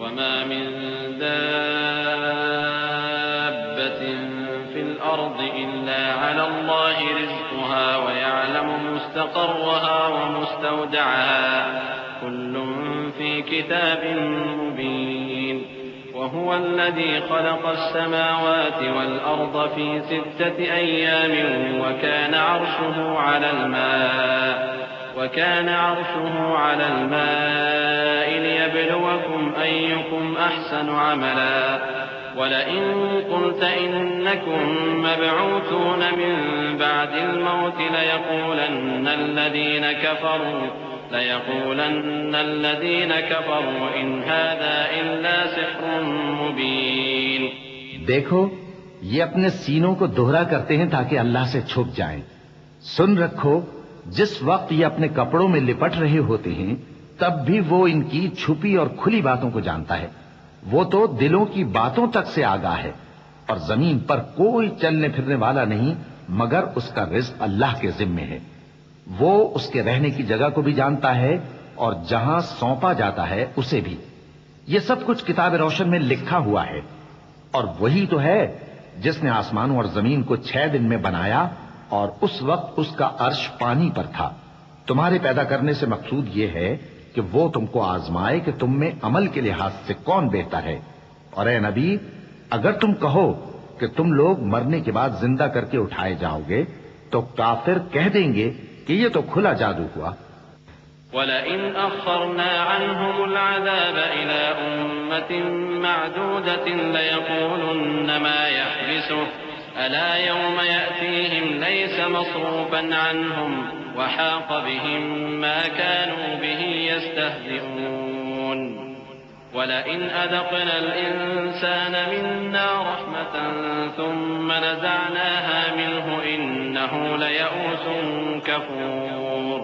وما من دابة في الأرض إلا على الله رزقها ويعلم مستقرها ومستودعها كل في كتاب مبين وهو الذي خلق السماوات والأرض في 6 أيام وكان عرشه على الماء ليبلوكم أيكم أحسن عملا ولئن قلت إنكم مبعوثون من بعد الموت ليقولن الذين كفروا إن هذا إلا سحر مبين. دیکھو یہ اپنے سینوں کو دوہرا کرتے ہیں تاکہ اللہ سے چھپ جائیں. سن رکھو جس وقت یہ اپنے کپڑوں میں لپٹ رہے ہوتے ہیں تب بھی وہ ان کی چھپی اور کھلی باتوں کو جانتا ہے. وہ تو دلوں کی باتوں تک سے آگاہ ہے. اور زمین پر کوئی چلنے پھرنے والا نہیں مگر اس کا رزق اللہ کے ذمے ہے. وہ اس کے رہنے کی جگہ کو بھی جانتا ہے اور جہاں سونپا جاتا ہے اسے بھی. یہ سب کچھ کتاب روشن میں لکھا ہوا ہے. اور وہی تو ہے جس نے آسمانوں اور زمین کو 6 دن میں بنایا اور اس وقت اس کا عرش پانی پر تھا. تمہارے پیدا کرنے سے مقصود یہ ہے کہ وہ تم کو آزمائے کہ تم میں عمل کے لحاظ سے کون بہتر ہے. اور اے نبی اگر تم کہو کہ تم لوگ مرنے کے بعد زندہ کر کے اٹھائے جاؤ گے تو کافر کہہ دیں گے کہ یہ تو کھلا جادو ہوا. وَلَئِنْ أَخَّرْنَا عَنْهُمُ الْعَذَابَ إِلَىٰ أُمَّةٍ مَّعْدُودَةٍ لَيَقُولُنَّ مَا يَحْبِسُهُ أَلَا يَوْمَ يَأْتِيهِمْ لَيْسَ مَصْرُوفًا عَنْهُمْ وَحَاقَ بِهِم مَّا كَانُوا بِهِ يَسْتَهْزِئُونَ. وَلَئِنْ أَذَقْنَا الْإِنسَانَ مِنَّا رَحْمَةً ثُمَّ نَزَعْنَاهَا مِنْهُ إِنَّهُ لَيَئُوسٌ كَفُورٌ.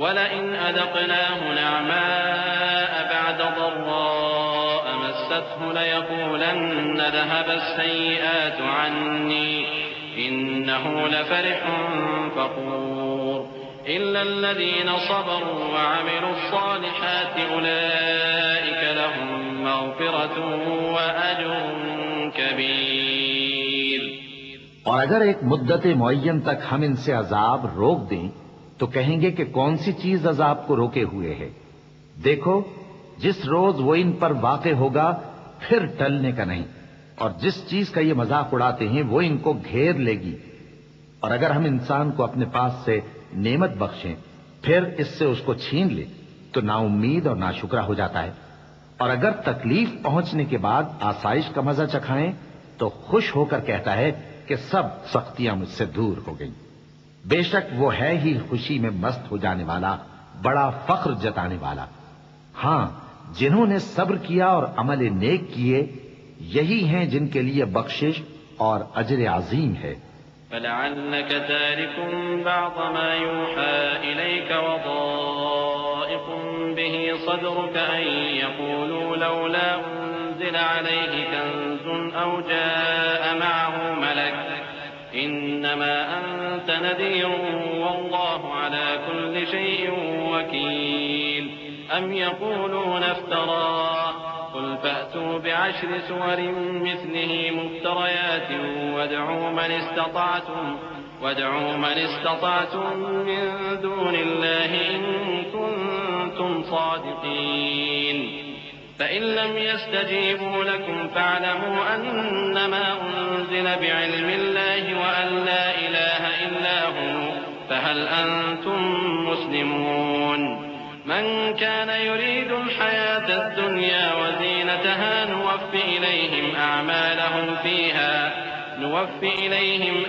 وَلَئِنْ أَذَقْنَاهُ نَعْمَاءَ بَعْدَ ضَرَّاءَ مَسَّتْهُ لَيَقُولَنَّ ذَهَبَ السَّيِّئَاتُ عَنِّي إِنَّهُ لَفَرِحٌ فَخُورٌ. إِلَّا الَّذِينَ صَبَرُوا وَعَمِلُوا الصَّالِحَاتِ أُولَئِكَ لَهُم مَّغْفِرَةٌ وَأَجْرٌ كَبِيرٌ. اور اگر ایک مدت معین تک ہم ان سے عذاب روک دیں تو کہیں گے کہ کون سی چیز عذاب کو روکے ہوئے ہے. دیکھو جس روز وہ ان پر واقع ہوگا پھر ٹلنے کا نہیں. اور جس چیز کا یہ مذاق اڑاتے ہیں وہ ان کو گھیر لے گی. اور اگر ہم انسان کو اپنے پاس سے نعمت بخشیں پھر اس سے اس کو چھین لے تو نا امید اور ناشکرا ہو جاتا ہے. اور اگر تکلیف پہنچنے کے بعد آسائش کا مزہ چکھائیں تو خوش ہو کر کہتا ہے کہ سب سختیاں مجھ سے دور ہو گئیں. بے شک وہ ہے ہی خوشی میں مست ہو جانے والا بڑا فخر جتانے والا. ہاں جنہوں نے صبر کیا اور عمل نیک کیے یہی ہیں جن کے لیے بخشش اور اجر عظیم ہے. فَلَعَلَّكَ تَارِكٌ بَعْضَ مَا يُوحَىٰ إِلَيْكَ وَضَائِقٌ بِهِ صَدْرُكَ أَن يَقُولُوا لَوْلَا أُنزِلَ عَلَيْهِ كَنزٌ أَوْ جَاءَ مَعَهُ مَلَكٌ إِنَّمَا أَنتَ نَذِيرٌ وَاللَّهُ عَلَىٰ كُلِّ شَيْءٍ وَكِيلٌ. أَمْ يَقُولُونَ افْتَرَاهُ قُلْ فَأْتُوا بِعَشْرِ سُوَرٍ مِّثْلِهِ مُفْتَرَيَاتٍ وَادْعُوا مَنِ اسْتَطَعْتُم مِّن دُونِ اللَّهِ إِن كُنتُمْ صَادِقِينَ. فَإِن لَّمْ يَسْتَجِيبُوا لَكُمْ فَاعْلَمُوا أَنَّمَا أُنزِلَ بِعِلْمِ اللَّهِ وَأَن لَّا إِلَٰهَ إِلَّا هُوَ فَهَلْ أَنتُم مُّسْلِمُونَ. من كان يريد الحياة الدنيا وزينتها نوفِ إليهم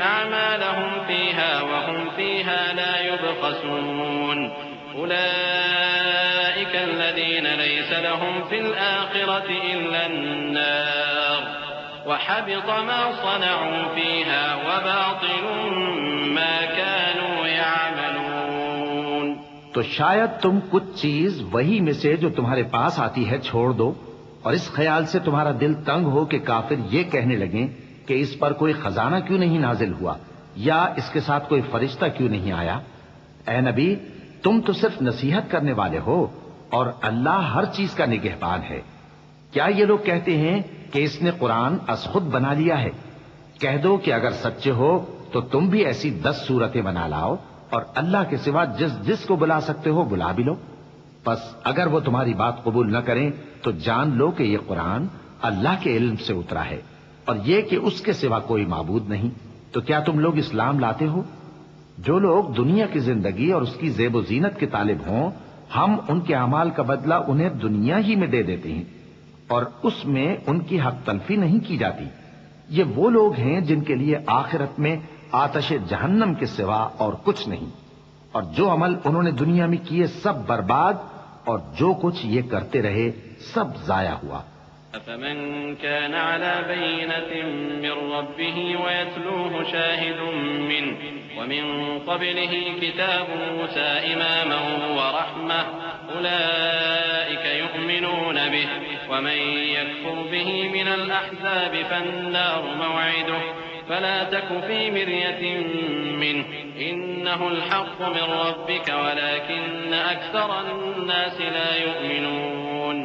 أعمالهم فيها وهم فيها لا يبخسون. أولئك الذين ليس لهم في الآخرة إلا النار وحبط ما صنعوا فيها وباطل ما كانوا يعملون. تو شاید تم کچھ چیز وہی میں سے جو تمہارے پاس آتی ہے چھوڑ دو اور اس خیال سے تمہارا دل تنگ ہو کہ کافر یہ کہنے لگیں کہ اس پر کوئی خزانہ کیوں نہیں نازل ہوا یا اس کے ساتھ کوئی فرشتہ کیوں نہیں آیا. اے نبی تم تو صرف نصیحت کرنے والے ہو اور اللہ ہر چیز کا نگہبان ہے. کیا یہ لوگ کہتے ہیں کہ اس نے قرآن از خود بنا لیا ہے؟ کہہ دو کہ اگر سچے ہو تو تم بھی ایسی 10 صورتیں بنا لاؤ اور اللہ کے سوا جس کو بلا سکتے ہو بلا بھی لو۔ پس اگر وہ تمہاری بات قبول نہ کریں تو جان لو کہ یہ قرآن اللہ کے علم سے اترا ہے، اور یہ کہ اس کے سوا کوئی معبود نہیں۔ تو کیا تم لوگ اسلام لاتے ہو؟ جو لوگ دنیا کی زندگی اور اس کی زیب و زینت کے طالب ہوں، ہم ان کے اعمال کا بدلہ انہیں دنیا ہی میں دے دیتے ہیں، اور اس میں ان کی حق تلفی نہیں کی جاتی۔ یہ وہ لوگ ہیں جن کے لیے آخرت میں آتش جہنم کے سوا اور کچھ نہیں، اور جو عمل انہوں نے دنیا میں کیے سب برباد، اور جو کچھ یہ کرتے رہے سب ضائع ہوا۔ أفمن كان على بينة من ربه ويتلوه شاهد منه ومن قبله كتاب موسى إماما ورحمة أولئك يؤمنون به ومن يكفر به من الأحزاب فالنار موعده فلا تك في مرية منه إنه الحق من ربك ولكن أكثر الناس لا يؤمنون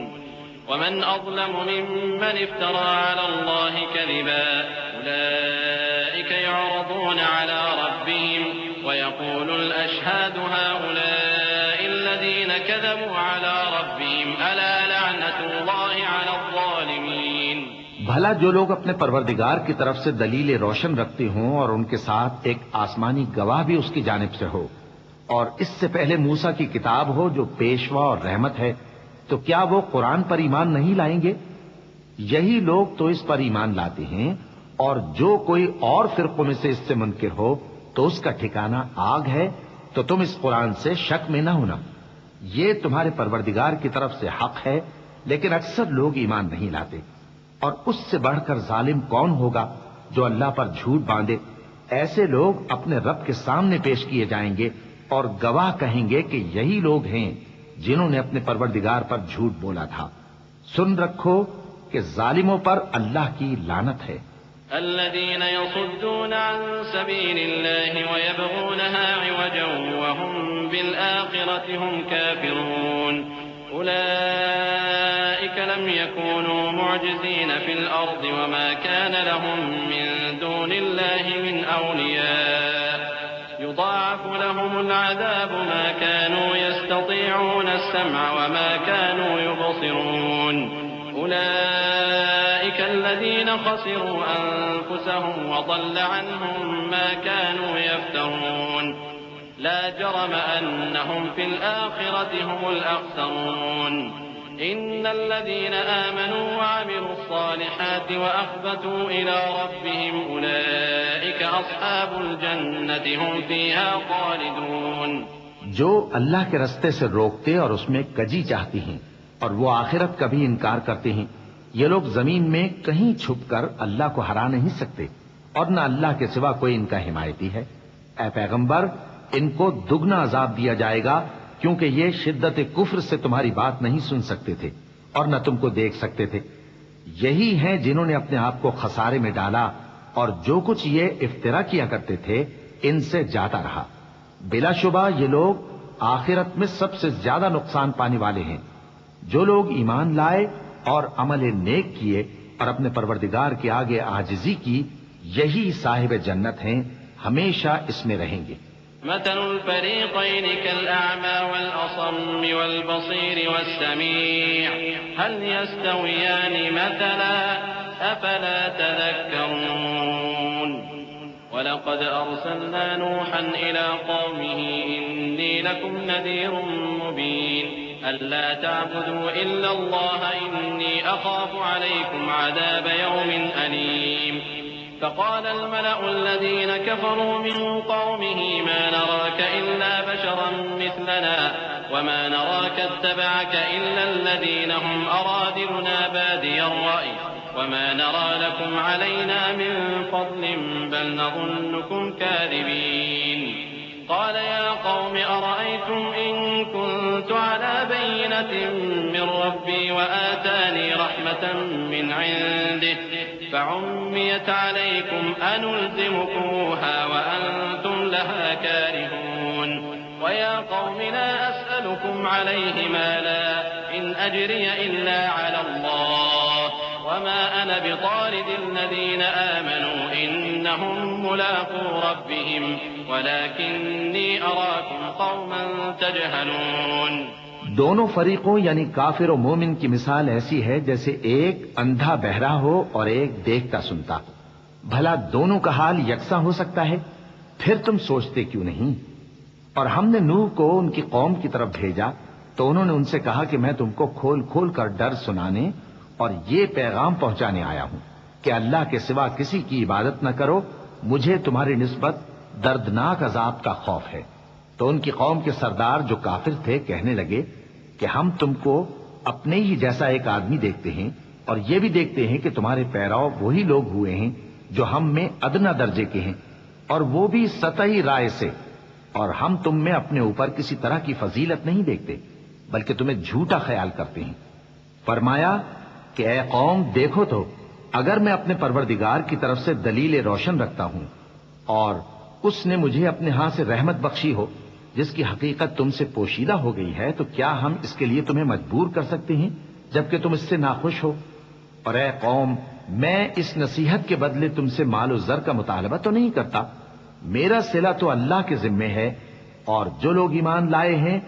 ومن أظلم ممن افترى على الله كذبا أولئك يعرضون على ربهم ويقول الأشهاد هؤلاء الذين كذبوا على ربهم ألا لعنة الله على الظالمين۔ بھلا جو لوگ اپنے پروردگار کی طرف سے دلیل روشن رکھتے ہوں اور ان کے ساتھ ایک آسمانی گواہ بھی اس کی جانب سے ہو، اور اس سے پہلے موسیٰ کی کتاب ہو جو پیشوا اور رحمت ہے، تو کیا وہ قرآن پر ایمان نہیں لائیں گے؟ یہی لوگ تو اس پر ایمان لاتے ہیں، اور جو کوئی اور فرقوں میں سے اس سے منکر ہو تو اس کا ٹھکانہ آگ ہے۔ تو تم اس قرآن سے شک میں نہ ہونا، یہ تمہارے پروردگار کی طرف سے حق ہے، لیکن اکثر لوگ ایمان نہیں لاتے۔ اور اس سے بڑھ کر ظالم کون ہوگا جو اللہ پر جھوٹ باندھے؟ ایسے لوگ اپنے رب کے سامنے پیش کیے جائیں گے اور گواہ کہیں گے کہ یہی لوگ ہیں جنہوں نے اپنے پروردگار پر جھوٹ بولا تھا۔ سن رکھو کہ ظالموں پر اللہ کی لعنت ہے۔ الذين يصدون عن سبيل الله ويبغونها عوجا وهم بالآخرة هم كافرون أولئك لم يكونوا معجزين في الأرض وما كان لهم من دون الله من أولياء يضاعف لهم العذاب ما كانوا يستطيعون السمع وما كانوا يبصرون أولئك الذين خسروا أنفسهم وضل عنهم ما كانوا يفترون لا جرم أنهم في الآخرة هم الأخسرون إن الذين آمنوا وعملوا الصالحات وأخبتوا إلى ربهم أولئك أصحاب الجنة هم فيها خالدون۔ جو اللہ کے رستے سے روکتے اور اس میں کجی چاہتی ہیں اور وہ آخرت کا بھی انکار کرتے ہیں، یہ لوگ زمین میں کہیں چھپ کر اللہ کو ہرا نہیں سکتے، اور نہ اللہ کے سوا کوئی ان کا حمایتی ہے۔ اے پیغمبر، ان کو دگنا عذاب دیا جائے گا، کیونکہ یہ شدت کفر سے تمہاری بات نہیں سن سکتے تھے اور نہ تم کو دیکھ سکتے تھے۔ یہی ہیں جنہوں نے اپنے آپ کو خسارے میں ڈالا، اور جو کچھ یہ افترا کیا کرتے تھے ان سے جاتا رہا۔ بلا شبہ یہ لوگ آخرت میں سب سے زیادہ نقصان پانے والے ہیں۔ جو لوگ ایمان لائے اور عمل نیک کیے اور اپنے پروردگار کے آگے عاجزی کی، یہی صاحب جنت ہیں، ہمیشہ اس میں رہیں گے۔ مثل الفريقين كالأعمى والأصم والبصير والسميع هل يستويان مثلا أفلا تذكرون ولقد أرسلنا نوحا إلى قومه إني لكم نذير مبين ألا تعبدوا إلا الله إني أخاف عليكم عذاب يوم أليم فقال الملأ الذين كفروا من قومه ما نراك إلا بشرا مثلنا وما نراك اتبعك إلا الذين هم أرادلنا بادي الرأي وما نرى لكم علينا من فضل بل نظنكم كاذبين قال يا قوم أرأيتم إن كنت على بينة من ربي وآتاني رحمة من عنده فعميت عليكم أنلزمكموها وأنتم لها كارهون ويا قوم لا أسألكم عليه مالا إن أجري إلا على الله وما أنا بطارد الذين آمنوا إنهم ملاقو ربهم ولكني أراكم قوما تجهلون. دونوں فریقوں یعنی کافر و مومن کی مثال ایسی ہے جیسے ایک اندھا بہرا ہو اور ایک دیکھتا سنتا. بھلا دونوں کا حال یکساں ہو سکتا ہے؟ پھر تم سوچتے کیوں نہیں؟ اور ہم نے نوح کو ان کی قوم کی طرف بھیجا تو انہوں نے ان سے کہا کہ میں تم کو کھول کھول کر ڈر سنانے اور یہ پیغام پہنچانے آیا ہوں کہ اللہ کے سوا کسی کی عبادت نہ کرو، مجھے تمہاری نسبت دردناک عذاب کا خوف ہے. تو ان کی قوم کے سردار جو کافر تھے کہنے لگے کہ ہم تم کو اپنے ہی جیسا ایک آدمی دیکھتے ہیں اور یہ بھی دیکھتے ہیں کہ تمہارے پیراؤ وہی لوگ ہوئے ہیں جو ہم میں ادنا درجے کے ہیں، اور وہ بھی سطحی رائے سے، اور ہم تم میں اپنے اوپر کسی طرح کی فضیلت نہیں دیکھتے بلکہ تمہیں جھوٹا خیال کرتے ہیں. فرمایا کہ اے قوم دیکھو تو اگر میں اپنے پروردگار کی طرف سے دلیل روشن رکھتا ہوں اور اس نے مجھے اپنے ہاں سے رحمت بخشی ہو جس کی حقیقت تم سے پوشیدہ ہو گئی ہے، تو کیا ہم اس کے لیے تمہیں مجبور کر سکتے ہیں جبکہ تم اس سے ناخوش ہو؟ اور اے قوم میں اس نصیحت کے بدلے تم سے مال و زر کا مطالبہ تو نہیں کرتا، میرا صلہ تو اللہ کے ذمے ہے، اور جو لوگ ایمان لائے ہیں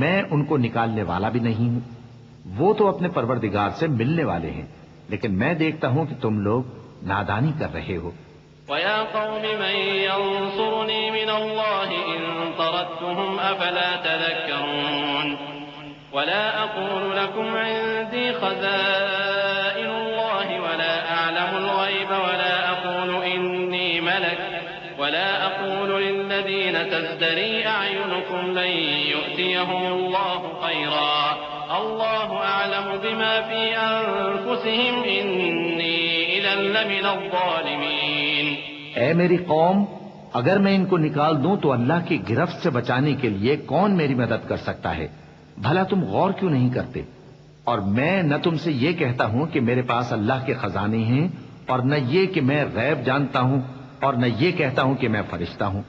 میں ان کو نکالنے والا بھی نہیں ہوں، وہ تو اپنے پروردگار سے ملنے والے ہیں، لیکن میں دیکھتا ہوں کہ تم لوگ نادانی کر رہے ہو. وَيَا قَوْمِ مَن يَنصُرُنِي مِنَ اللَّهِ إِن طَرَدتُّهُمْ أَفَلَا تَذَكَّرُونَ. وَلَا أَقُولُ لَكُمْ عِندِي خَزَائِنُ اللَّهِ وَلَا أَعْلَمُ الْغَيْبَ وَلَا أَقُولُ إِنِّي مَلَكٌ وَلَا أَقُولُ لِلَّذِينَ تَزْدَرِي أَعْيُنُكُمْ لَن يُؤْتِيَهُمُ اللَّهُ خَيْرًا الله أعلم بما في أنفسهم إني إذا لمن الظالمين. اے میری قوم اگر میں ان کو نکال دوں تو اللہ کی گرفت سے بچانے کے لیے کون میری مدد کر سکتا ہے؟ بھلا تم غور کیوں نہیں کرتے؟ اور میں نہ تم سے یہ کہتا ہوں کہ میرے پاس اللہ کے خزانے ہیں، اور نہ یہ کہ میں غیب جانتا ہوں، اور نہ یہ کہتا ہوں کہ میں فرشتہ ہوں،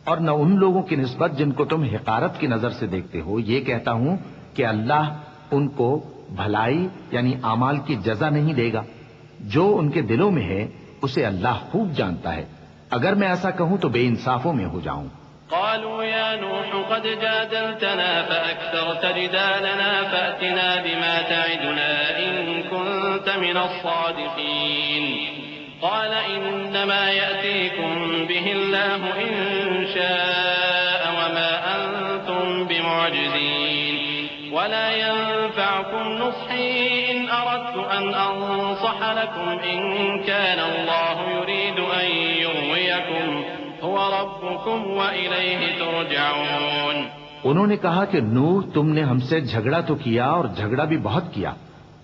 اور نہ ان لوگوں کی نسبت جن کو تم حقارت کی نظر سے دیکھتے ہو یہ کہتا ہوں کہ اللہ ان کو بھلائی یعنی اعمال کی جزا نہیں دے گا. جو ان کے دلوں میں ہے اسے اللہ خوب جانتا ہے. اگر میں ایسا کہوں تو بے انصافوں میں ہو جاؤں. قالوا يا نوح قد جادلتنا فأكثرت جدالنا فأتنا بما تعدنا إن كنت من الصادقين. قال إنما يأتيكم به الله إن شاء وما أنتم بمعجزين ولا ينفعكم نصحي إن أردت أن أنصح لكم إن كان الله يريد أن يغويكم هو ربكم وإليه ترجعون. انہوں نے کہا کہ نوح تم نے ہم سے جھگڑا تو کیا اور جھگڑا بھی بہت کیا،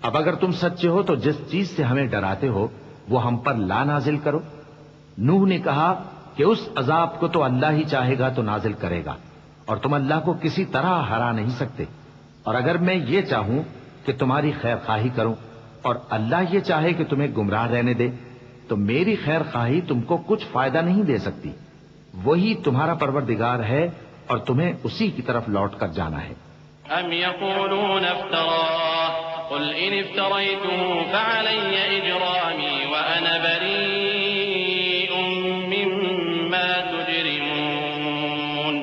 اب اگر تم سچے ہو تو جس چیز سے ہمیں ڈراتے ہو وہ ہم پر لا نازل کرو. نوح نے کہا کہ اس عذاب کو تو اللہ ہی چاہے گا تو نازل کرے گا، اور تم اللہ کو کسی طرح ہرا نہیں سکتے. اور اگر میں یہ چاہوں کہ تمہاری خیر خواہی کروں اور اللہ یہ چاہے کہ تمہیں گمراہ رہنے دے تو میری خیر خواہی تم کو کچھ فائدہ نہیں دے سکتی. وہی تمہارا پروردگار ہے اور تمہیں اسی کی طرف لوٹ کر جانا ہے. ام یقولون افتراه قل ان افتریته فعلی اجرامی وانا بریء مما تجرمون.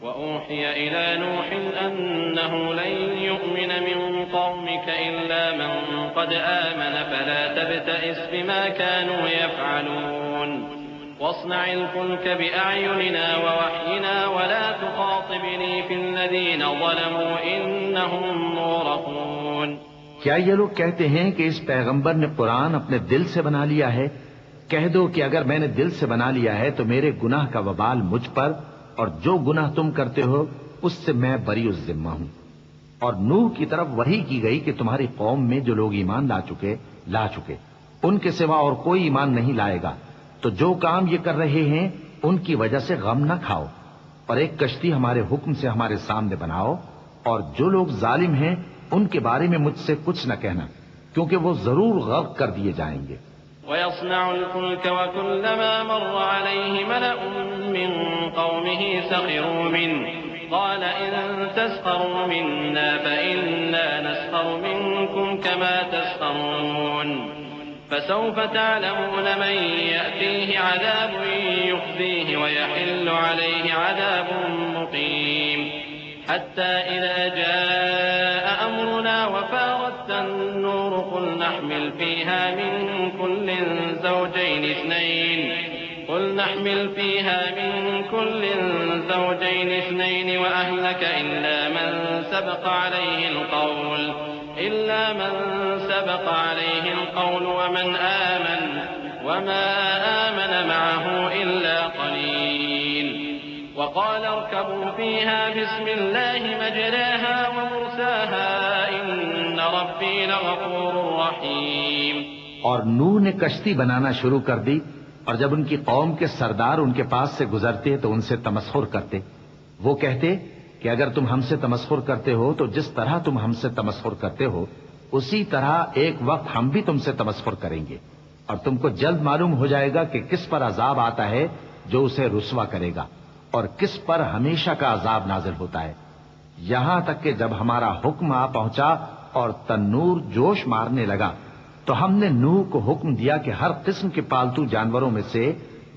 وأوحي إلى نوح أنه لن يؤمن من قومك إلا من قد آمن فلا تبتئس بما كانوا يفعلون. واصنع الفلك بأعيننا ووحينا ولا تخاطبني في الذين ظلموا إنهم مغرقون. کیا یہ لوگ کہتے ہیں کہ اس پیغمبر نے قرآن اپنے دل سے بنا لیا ہے؟ کہہ دو کہ اگر میں نے دل سے بنا لیا ہے تو میرے گناہ کا وبال مجھ پر، اور جو گناہ تم کرتے ہو اس سے میں بری الذمہ ہوں. اور نوح کی طرف وحی کی گئی کہ تمہاری قوم میں جو لوگ ایمان لا چکے ان کے سوا اور کوئی ایمان نہیں لائے گا، تو جو کام یہ کر رہے ہیں ان کی وجہ سے غم نہ کھاؤ، اور ایک کشتی ہمارے حکم سے ہمارے سامنے بناؤ، اور جو لوگ ظالم ہیں ان کے بارے میں مجھ سے کچھ نہ کہنا کیونکہ وہ ضرور غرق کر دیے جائیں گے. ويصنع الفلك وكلما مر عليه ملأ من قومه سخروا منه قال إن تسخروا منا فإنا نسخر منكم كما تسخرون. فسوف تعلمون من يأتيه عذاب يخزيه ويحل عليه عذاب مقيم حتى إذا جاء أمرنا وفارت النور قل نحمل فيها من كل زوجين اثنين وأهلك إلا من سبق عليه القول ومن آمن وما آمن معه إلا قليل وقال اركبوا فيها بسم الله مجراها ومرساها إن ربي لغفور رحيم. اور نوح نے کشتی بنانا شروع کر دی، اور جب ان کی قوم کے سردار ان کے پاس سے گزرتے تو ان سے تمسخر کرتے. وہ کہتے کہ اگر تم ہم سے تمسخر کرتے ہو تو جس طرح تم ہم سے تمسخر کرتے ہو اسی طرح ایک وقت ہم بھی تم سے تمسخر کریں گے، اور تم کو جلد معلوم ہو جائے گا کہ کس پر عذاب آتا ہے جو اسے رسوا کرے گا اور کس پر ہمیشہ کا عذاب نازل ہوتا ہے. یہاں تک کہ جب ہمارا حکم آ پہنچا اور تنور جوش مارنے لگا تو ہم نے نوح کو حکم دیا کہ ہر قسم کے پالتو جانوروں میں سے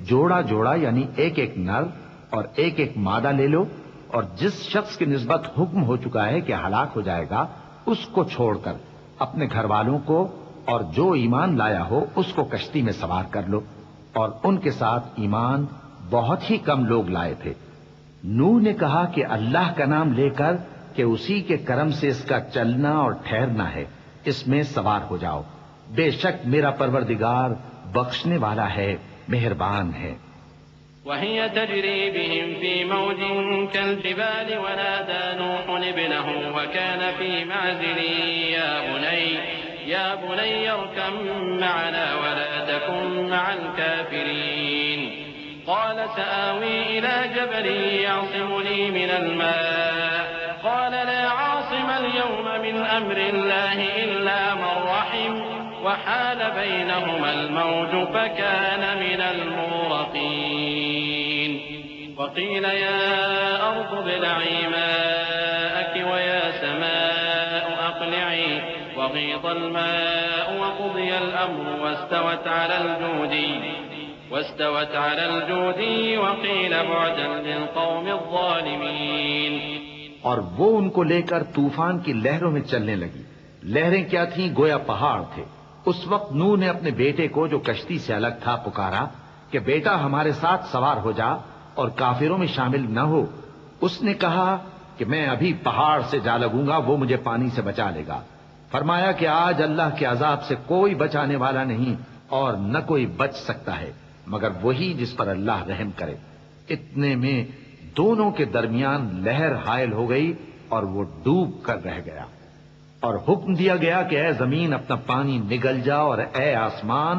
جوڑا جوڑا یعنی ایک ایک نر اور ایک ایک مادہ لے لو، اور جس شخص کی نسبت حکم ہو چکا ہے کہ ہلاک ہو جائے گا اس کو چھوڑ کر اپنے گھر والوں کو اور جو ایمان لایا ہو اس کو کشتی میں سوار کر لو. اور ان کے ساتھ ایمان بہت ہی کم لوگ لائے تھے. نوح نے کہا کہ اللہ کا نام لے کر کہ اسی کے کرم سے اس کا چلنا اور ٹھہرنا ہے، اس میں سوار ہو جاؤ. بے شک میرا پروردگار بخشنے والا ہے، مہربان ہے. وهي تجري بهم في موج كالجبال ونادى نوح ابنه وكان في معزل يا بني اركب معنا ولا تكن مع الكافرين قال سآوي إلى جبل يعصمني من الماء قال لا عاصم اليوم من أمر الله إلا من رحم وحال بينهما الموج فكان من المغرقين. وقيل يا أرض ابلعي ماءك ويا سماء أقلعي وغيض الماء وقضي الأمر واستوت على الجودي وقيل بعدا للقوم الظالمين. اور وہ ان کو لے کر طوفان کی لہروں میں چلنے لگی. لہریں کیا تھیں؟ گویا پہاڑ تھے. اس وقت نوح نے اپنے بیٹے کو جو کشتی سے الگ تھا پکارا کہ بیٹا ہمارے ساتھ سوار ہو جا اور کافروں میں شامل نہ ہو. اس نے کہا کہ میں ابھی پہاڑ سے جا لگوں گا، وہ مجھے پانی سے بچا لے گا. فرمایا کہ آج اللہ کے عذاب سے کوئی بچانے والا نہیں اور نہ کوئی بچ سکتا ہے مگر وہی جس پر اللہ رحم کرے. اتنے میں دونوں کے درمیان لہر حائل ہو گئی اور وہ ڈوب کر رہ گیا. اور حکم دیا گیا کہ اے زمین اپنا پانی نگل جا اور اے آسمان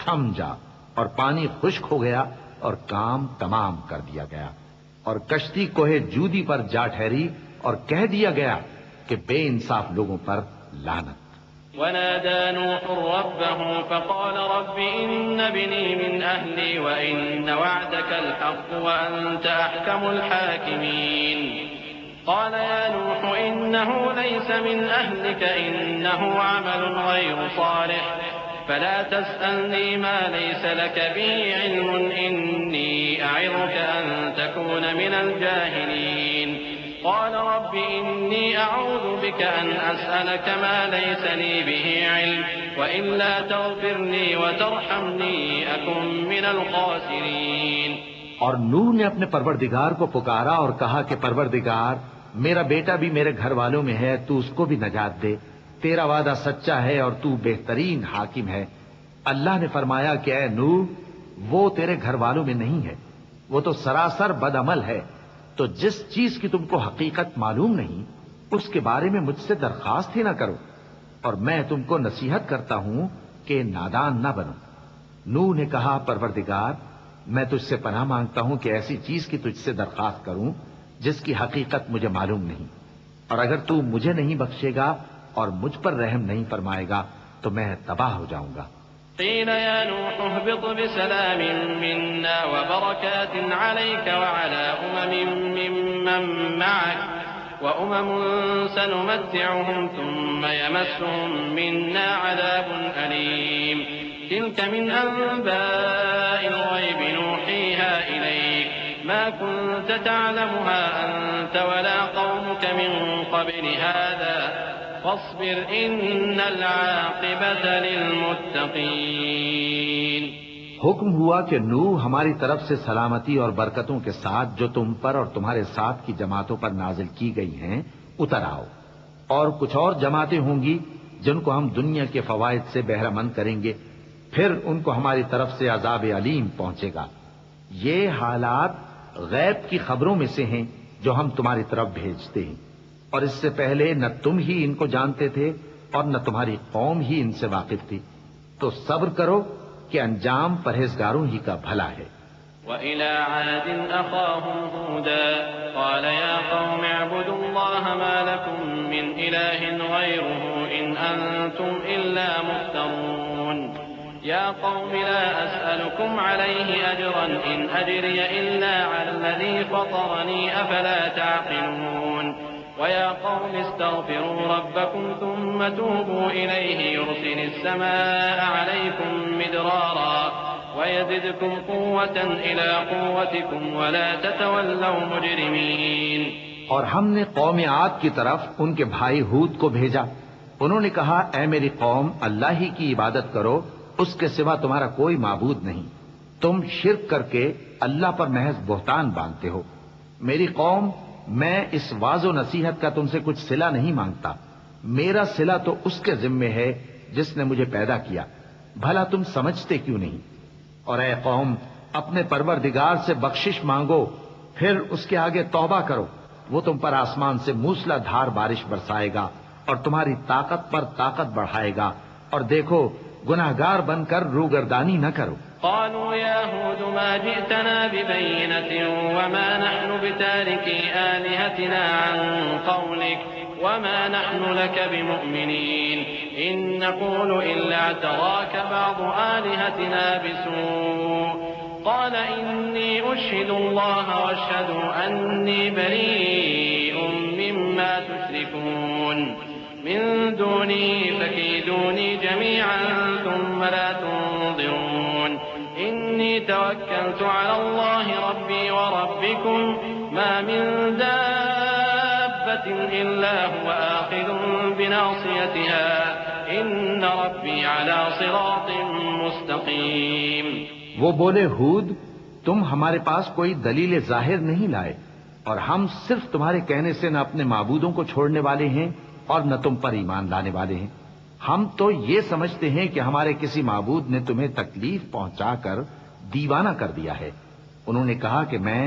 تھم جا، اور پانی خشک ہو گیا اور کام تمام کر دیا گیا. اور کشتی کوہ جودی پر جا ٹھہری اور کہہ دیا گیا کہ بے انصاف لوگوں پر لعنت. ونادى نوح ربه فقال رب إن ابني من أهلي وإن وعدك الحق وأنت أحكم الحاكمين. قال يا نوح إنه ليس من أهلك إنه عمل غير صالح فلا تسألني ما ليس لك به علم إني أعظك أن تكون من الجاهلين. قال رب إني أعوذ بك أن أسألك ما ليس لي به علم وإلا تغفرني وترحمني أكن من الخاسرين. اور نوح نے اپنے پروردگار کو پکارا اور کہا کہ پروردگار میرا بیٹا بھی میرے گھر والوں میں ہے، تو اس کو بھی نجات دے. تیرا وعدہ سچا ہے اور تو بہترین حاکم ہے. اللہ نے فرمایا کہ اے نوح وہ تیرے گھر والوں میں نہیں ہے، وہ تو سراسر بد عمل ہے. تو جس چیز کی تم کو حقیقت معلوم نہیں اس کے بارے میں مجھ سے درخواست ہی نہ کرو، اور میں تم کو نصیحت کرتا ہوں کہ نادان نہ بنو. نوح نے کہا پروردگار میں تجھ سے پناہ مانگتا ہوں کہ ایسی چیز کی تجھ سے درخواست کروں جس کی حقیقت مجھے معلوم نہیں، اور اگر تو مجھے نہیں بخشے گا اور مجھ پر رحم نہیں فرمائے گا تو میں تباہ ہو جاؤں گا. قيل يا نوح اهبط بسلام منا وبركات عليك وعلى ممن معك وأمم سنمتعهم ثم يمسهم منا عذاب أليم. تلك من أنباء الغيب نوحيها إليك ما كنت تعلمها أنت ولا قومك من قبل هذا فاصبر إن العاقبة للمتقين. حکم ہوا کہ نوح ہماری طرف سے سلامتی اور برکتوں کے ساتھ جو تم پر اور تمہارے ساتھ کی جماعتوں پر نازل کی گئی ہیں اتر آؤ، اور کچھ اور جماعتیں ہوں گی جن کو ہم دنیا کے فوائد سے بہرہ مند کریں گے، پھر ان کو ہماری طرف سے عذاب علیم پہنچے گا. یہ حالات غیب کی خبروں میں سے ہیں جو ہم تمہاری طرف بھیجتے ہیں، اور اس سے پہلے نہ تم ہی ان کو جانتے تھے اور نہ تمہاری قوم ہی ان سے واقف تھی. تو صبر کرو کہ انجام پرہیزگاروں ہی کا بھلا ہے. وَإِلَى عَادٍ أَخَاهُمْ هُودًا قَالَ يَا قَوْمِ اعْبُدُوا اللَّهَ مَا لَكُمْ مِنْ إِلَٰهٍ غَيْرُهُ إِنْ أَنْتُمْ إِلَّا مُفْتَرُونَ. يَا قَوْمِ لَا أَسْأَلُكُمْ عَلَيْهِ أَجْرًا إِنْ أَجْرِيَ إِلَّا عَلَى الَّذِي فَطَرَنِي أَفَلَا تَعْقِلُونَ. وَيَا قَوْمِ اسْتَغْفِرُوا رَبَّكُمْ ثُمَّ تُوبُوا إِلَيْهِ يُرْسِلِ السَّمَاءَ عَلَيْكُمْ مِدْرَارًا وَيَزِدْكُمْ قُوَّةً إِلَىٰ قُوَّتِكُمْ وَلَا تَتَوَلَّوْا مُجْرِمِينَ. اور ہم نے قوم عاد کی طرف ان کے بھائی ہود کو بھیجا. انہوں نے کہا اے میری قوم اللہ ہی کی عبادت کرو، اس کے سوا تمہارا کوئی معبود نہیں. تم شرک کر کے اللہ پر محض بہتان باندھتے ہو. میری قوم میں اس واعظ و نصیحت کا تم سے کچھ صلہ نہیں مانگتا، میرا صلہ تو اس کے ذمے ہے جس نے مجھے پیدا کیا. بھلا تم سمجھتے کیوں نہیں؟ اور اے قوم اپنے پروردگار سے بخشش مانگو، پھر اس کے آگے توبہ کرو، وہ تم پر آسمان سے موسلا دھار بارش برسائے گا اور تمہاری طاقت پر طاقت بڑھائے گا، اور دیکھو گناہگار بن کر روگردانی نہ کرو. قالوا يا هود ما جئتنا ببينة وما نحن بتاركي آلهتنا عن قولك وما نحن لك بمؤمنين إن نقول إلا اعتراك بعض آلهتنا بسوء. قال إني أشهد الله واشهدوا أني بريء مما تشركون من دوني فكيدوني جميعا ثم لا تنظرون. إني توكلت على الله ربي وربكم ما من دابة إلا هو آخذ بناصيتها إن ربي على صراط مستقيم. وہ بولے ہود تم ہمارے پاس کوئی دلیل ظاہر نہیں لائے، اور ہم صرف تمہارے کہنے سے نہ اپنے معبودوں کو چھوڑنے والے ہیں اور نہ تم پر ایمان لانے والے ہیں. ہم تو یہ سمجھتے ہیں کہ ہمارے کسی معبود نے تمہیں تکلیف پہنچا کر دیوانہ کر دیا ہے. انہوں نے کہا کہ میں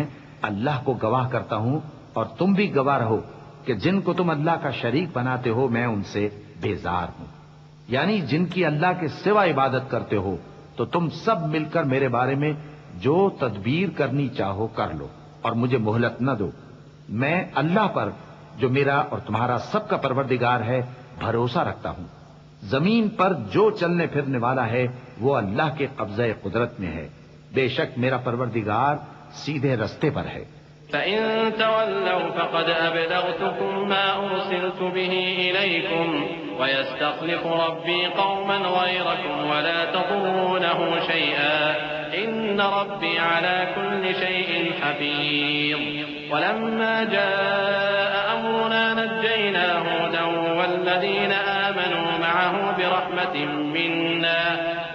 اللہ کو گواہ کرتا ہوں اور تم بھی گواہ رہو کہ جن کو تم اللہ کا شریک بناتے ہو میں ان سے بیزار ہوں. یعنی جن کی اللہ کے سوا عبادت کرتے ہو تو تم سب مل کر میرے بارے میں جو تدبیر کرنی چاہو کر لو اور مجھے مہلت نہ دو. میں اللہ پر جو میرا اور تمہارا سب کا پروردگار ہے بھروسہ رکھتا ہوں. زمین پر جو چلنے پھرنے والا ہے وہ اللہ کے قبضہ قدرت میں ہے. بے شک میرا پروردگار سیدھے رستے پر ہے. فَإِن تَوَلَّوْا فَقَدْ أَبْلَغْتُكُم مَّا أُرْسِلْتُ بِهِ إِلَيْكُمْ وَيَسْتَخْلِفُ رَبِّي قَوْمًا غَيْرَكُمْ وَلَا تَضُرُّونَهُ شَيْئًا إِنَّ رَبِّي عَلَى كُلِّ شَيْءٍ حَفِيظٌ. وَلَمَّا جَاءَ أَمْرُنَا نَجَّيْنَا هُودًا وَالَّذِينَ آمَنُوا مَعَهُ بِرَحْمَةٍ مِّنَّا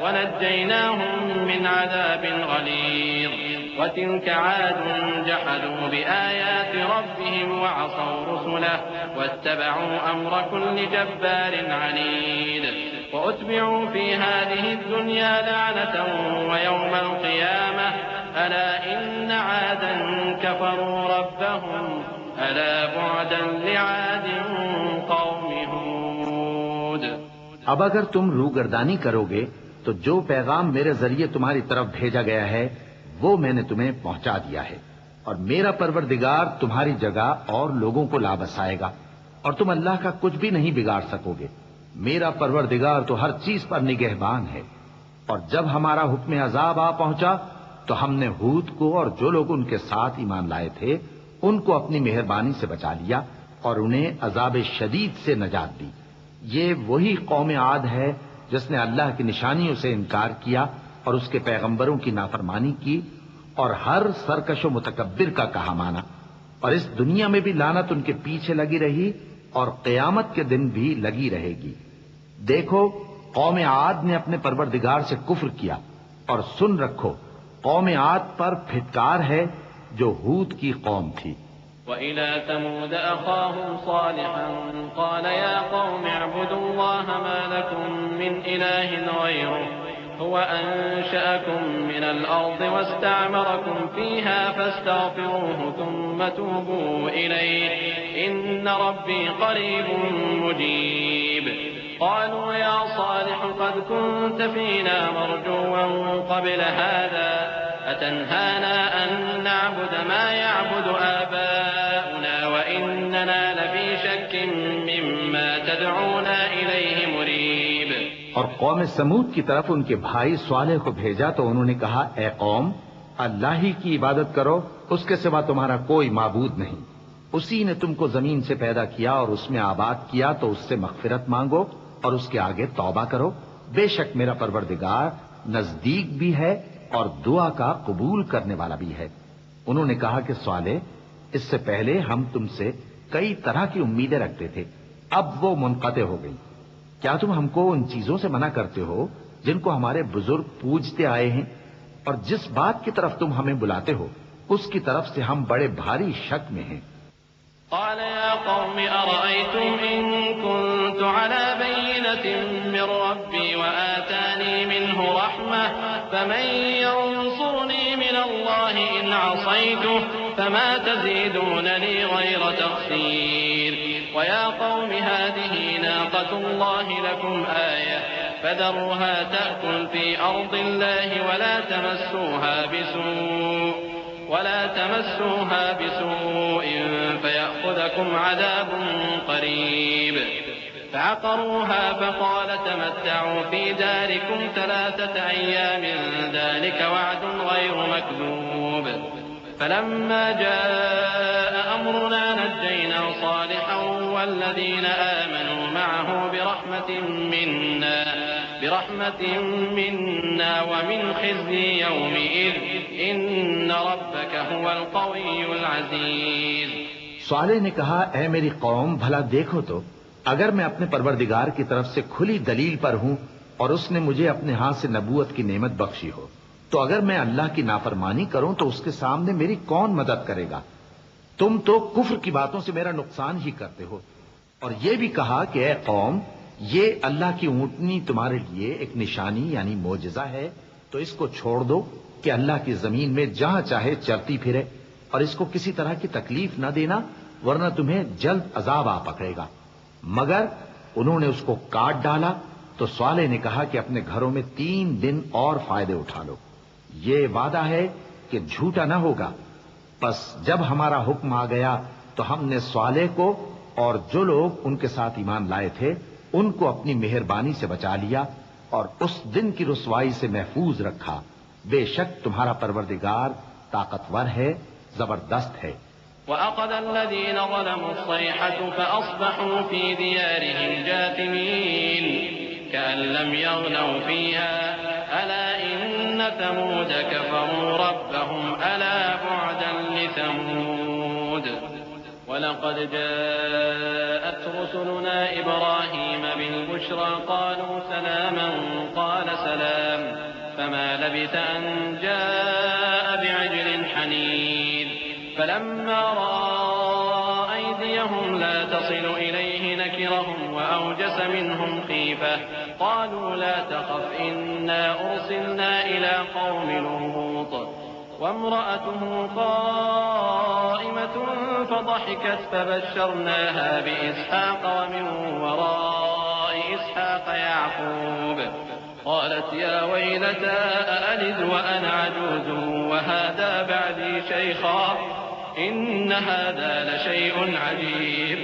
وَنَجَّيْنَاهُم مِّنْ عَذَابٍ غَلِيظٍ. وَتِلْكَ عَادٌ جَحَدُوا بِآيَاتِ رَبِّهِمْ وَعَصَوْا رُسُلَهُ وَاتَّبَعُوا أَمْرَ كُلِّ جَبَّارٍ عَنِيدٍ. وَأُتْبِعُوا فِي هَٰذِهِ الدُّنْيَا لَعْنَةً وَيَوْمَ الْقِيَامَةِ أَلَا إِنَّ عَادًا كَفَرُوا رَبَّهُمْ أَلَا بُعْدًا لِعَادٍ قَوْمِ هُودٍ. اب اگر تم روگردانی کرو گے تو جو پیغام میرے ذریعے تمہاری طرف بھیجا گیا ہے وہ میں نے تمہیں پہنچا دیا ہے، اور میرا پروردگار تمہاری جگہ اور لوگوں کو لا بسائے گا اور تم اللہ کا کچھ بھی نہیں بگاڑ سکو گے. میرا پروردگار تو ہر چیز پر نگہبان ہے. اور جب ہمارا حکم عذاب آ پہنچا تو ہم نے ہود کو اور جو لوگ ان کے ساتھ ایمان لائے تھے ان کو اپنی مہربانی سے بچا لیا اور انہیں عذاب شدید سے نجات دی. یہ وہی قوم عاد ہے جس نے اللہ کی نشانیوں سے انکار کیا اور اس کے پیغمبروں کی نافرمانی کی اور ہر سرکش و متکبر کا کہا مانا، اور اس دنیا میں بھی لعنت ان کے پیچھے لگی رہی اور قیامت کے دن بھی لگی رہے گی۔ دیکھو قوم عاد نے اپنے پروردگار سے کفر کیا، اور سن رکھو قوم عاد پر پھٹکار ہے جو ہود کی قوم تھی۔ وَإِلَى ثَمُودَ أَخَاهُمْ صَالِحًا قَالَ يَا قَوْمِ اعْبُدُوا اللَّهَ مَا لَكُم مِّنْ إِلَٰهٍ غَيْرُهُ هُوَ أَنشَأَكُم مِّنَ الْأَرْضِ وَاسْتَعْمَرَكُمْ فِيهَا فَاسْتَغْفِرُوهُ ثُمَّ تُوبُوا إِلَيْهِ إِنَّ رَبِّي قَرِيبٌ مُّجِيبٌ قالوا يا صالح قد كنت فينا مرجوا قبل هذا أتنهانا أن نعبد ما يعبد آباؤنا وإننا لفي شك مما تدعونا إليه مريب۔ اور قوم سمود کی طرف ان کے بھائی صالح کو بھیجا تو انہوں نے کہا، اے قوم، اللہ ہی کی عبادت کرو، اس کے سوا تمہارا کوئی معبود نہیں۔ اسی نے تم کو زمین سے پیدا کیا اور اس میں آباد کیا، تو اس سے مغفرت مانگو اور اس کے آگے توبہ کرو، بے شک میرا پروردگار نزدیک بھی ہے اور دعا کا قبول کرنے والا بھی ہے۔ انہوں نے کہا کہ صالح، اس سے پہلے ہم تم سے کئی طرح کی امیدیں رکھتے تھے، اب وہ منقطع ہو گئی۔ کیا تم ہم کو ان چیزوں سے منع کرتے ہو جن کو ہمارے بزرگ پوجتے آئے ہیں؟ اور جس بات کی طرف تم ہمیں بلاتے ہو اس کی طرف سے ہم بڑے بھاری شک میں ہیں۔ قال يا قوم أرأيتم إن كنت على بينة من ربي وآتاني منه رحمة فمن ينصرني من الله إن عصيته فما تزيدونني غير تخسير ويا قوم هذه ناقة الله لكم آية فذروها تأكل في أرض الله ولا تمسوها بسوء فيأخذكم عذاب قريب فعقروها فقال تمتعوا في داركم 3 أيام ذلك وعد غير مكذوب فلما جاء أمرنا نجينا صالحا والذين آمنوا معه برحمة منا ومن خزي يومئذ إن ربك هو القوي العزيز۔ صالح نے کہا، اے میری قوم، بھلا دیکھو تو اگر میں اپنے پروردگار کی طرف سے کھلی دلیل پر ہوں اور اس نے مجھے اپنے ہاتھ سے نبوت کی نعمت بخشی ہو، تو اگر میں اللہ کی نافرمانی کروں تو اس کے سامنے میری کون مدد کرے گا؟ تم تو کفر کی باتوں سے میرا نقصان ہی کرتے ہو۔ اور یہ بھی کہا کہ اے قوم، یہ اللہ کی اونٹنی تمہارے لیے ایک نشانی یعنی معجزہ ہے، تو اس کو چھوڑ دو کہ اللہ کی زمین میں جہاں چاہے چرتی پھرے، اور اس کو کسی طرح کی تکلیف نہ دینا ورنہ تمہیں جلد عذاب آ پکڑے گا۔ مگر انہوں نے اس کو کاٹ ڈالا تو صالح نے کہا کہ اپنے گھروں میں 3 دن اور فائدے اٹھا لو، یہ وعدہ ہے کہ جھوٹا نہ ہوگا۔ پس جب ہمارا حکم آ گیا تو ہم نے صالح کو اور جو لوگ ان کے ساتھ ایمان لائے تھے ان کو اپنی مہربانی سے بچا لیا اور اس دن کی رسوائی سے محفوظ رکھا۔ بے شک تمہارا پروردگار طاقتور ہے، زبردست ہے۔ وَأَخَذَ الَّذِينَ ظَلَمُوا الصَّيْحَةُ فَأَصْبَحُوا فِي دِيَارِهِمْ جَاثِمِينَ كَأَن لَّمْ يَغْنَوْا فِيهَا أَلَا إِنَّ ثَمُودَ كَفَرُوا رَبَّهُمْ أَلَا بُعْدًا لِّثَمُودَ وَلَقَدْ جَاءَتْ رُسُلُنَا إِبْرَاهِيمَ بِالْبُشْرَىٰ قَالُوا سَلَامًا قَالَ سَلَامٌ فَمَا لَبِثَ أَن جَاءَ بِعِجْلٍ حَنِيذٍ فلما رأى أيديهم لا تصل إليه نكرهم وأوجس منهم خيفة قالوا لا تخف إنا أرسلنا إلى قوم لوط وامرأته قائمة فضحكت فبشرناها بإسحاق ومن وراء إسحاق يعقوب قالت يا ويلتى أألد وأنا عجوز وهذا بعدي شيخا إن هذا لشيء عجيب۔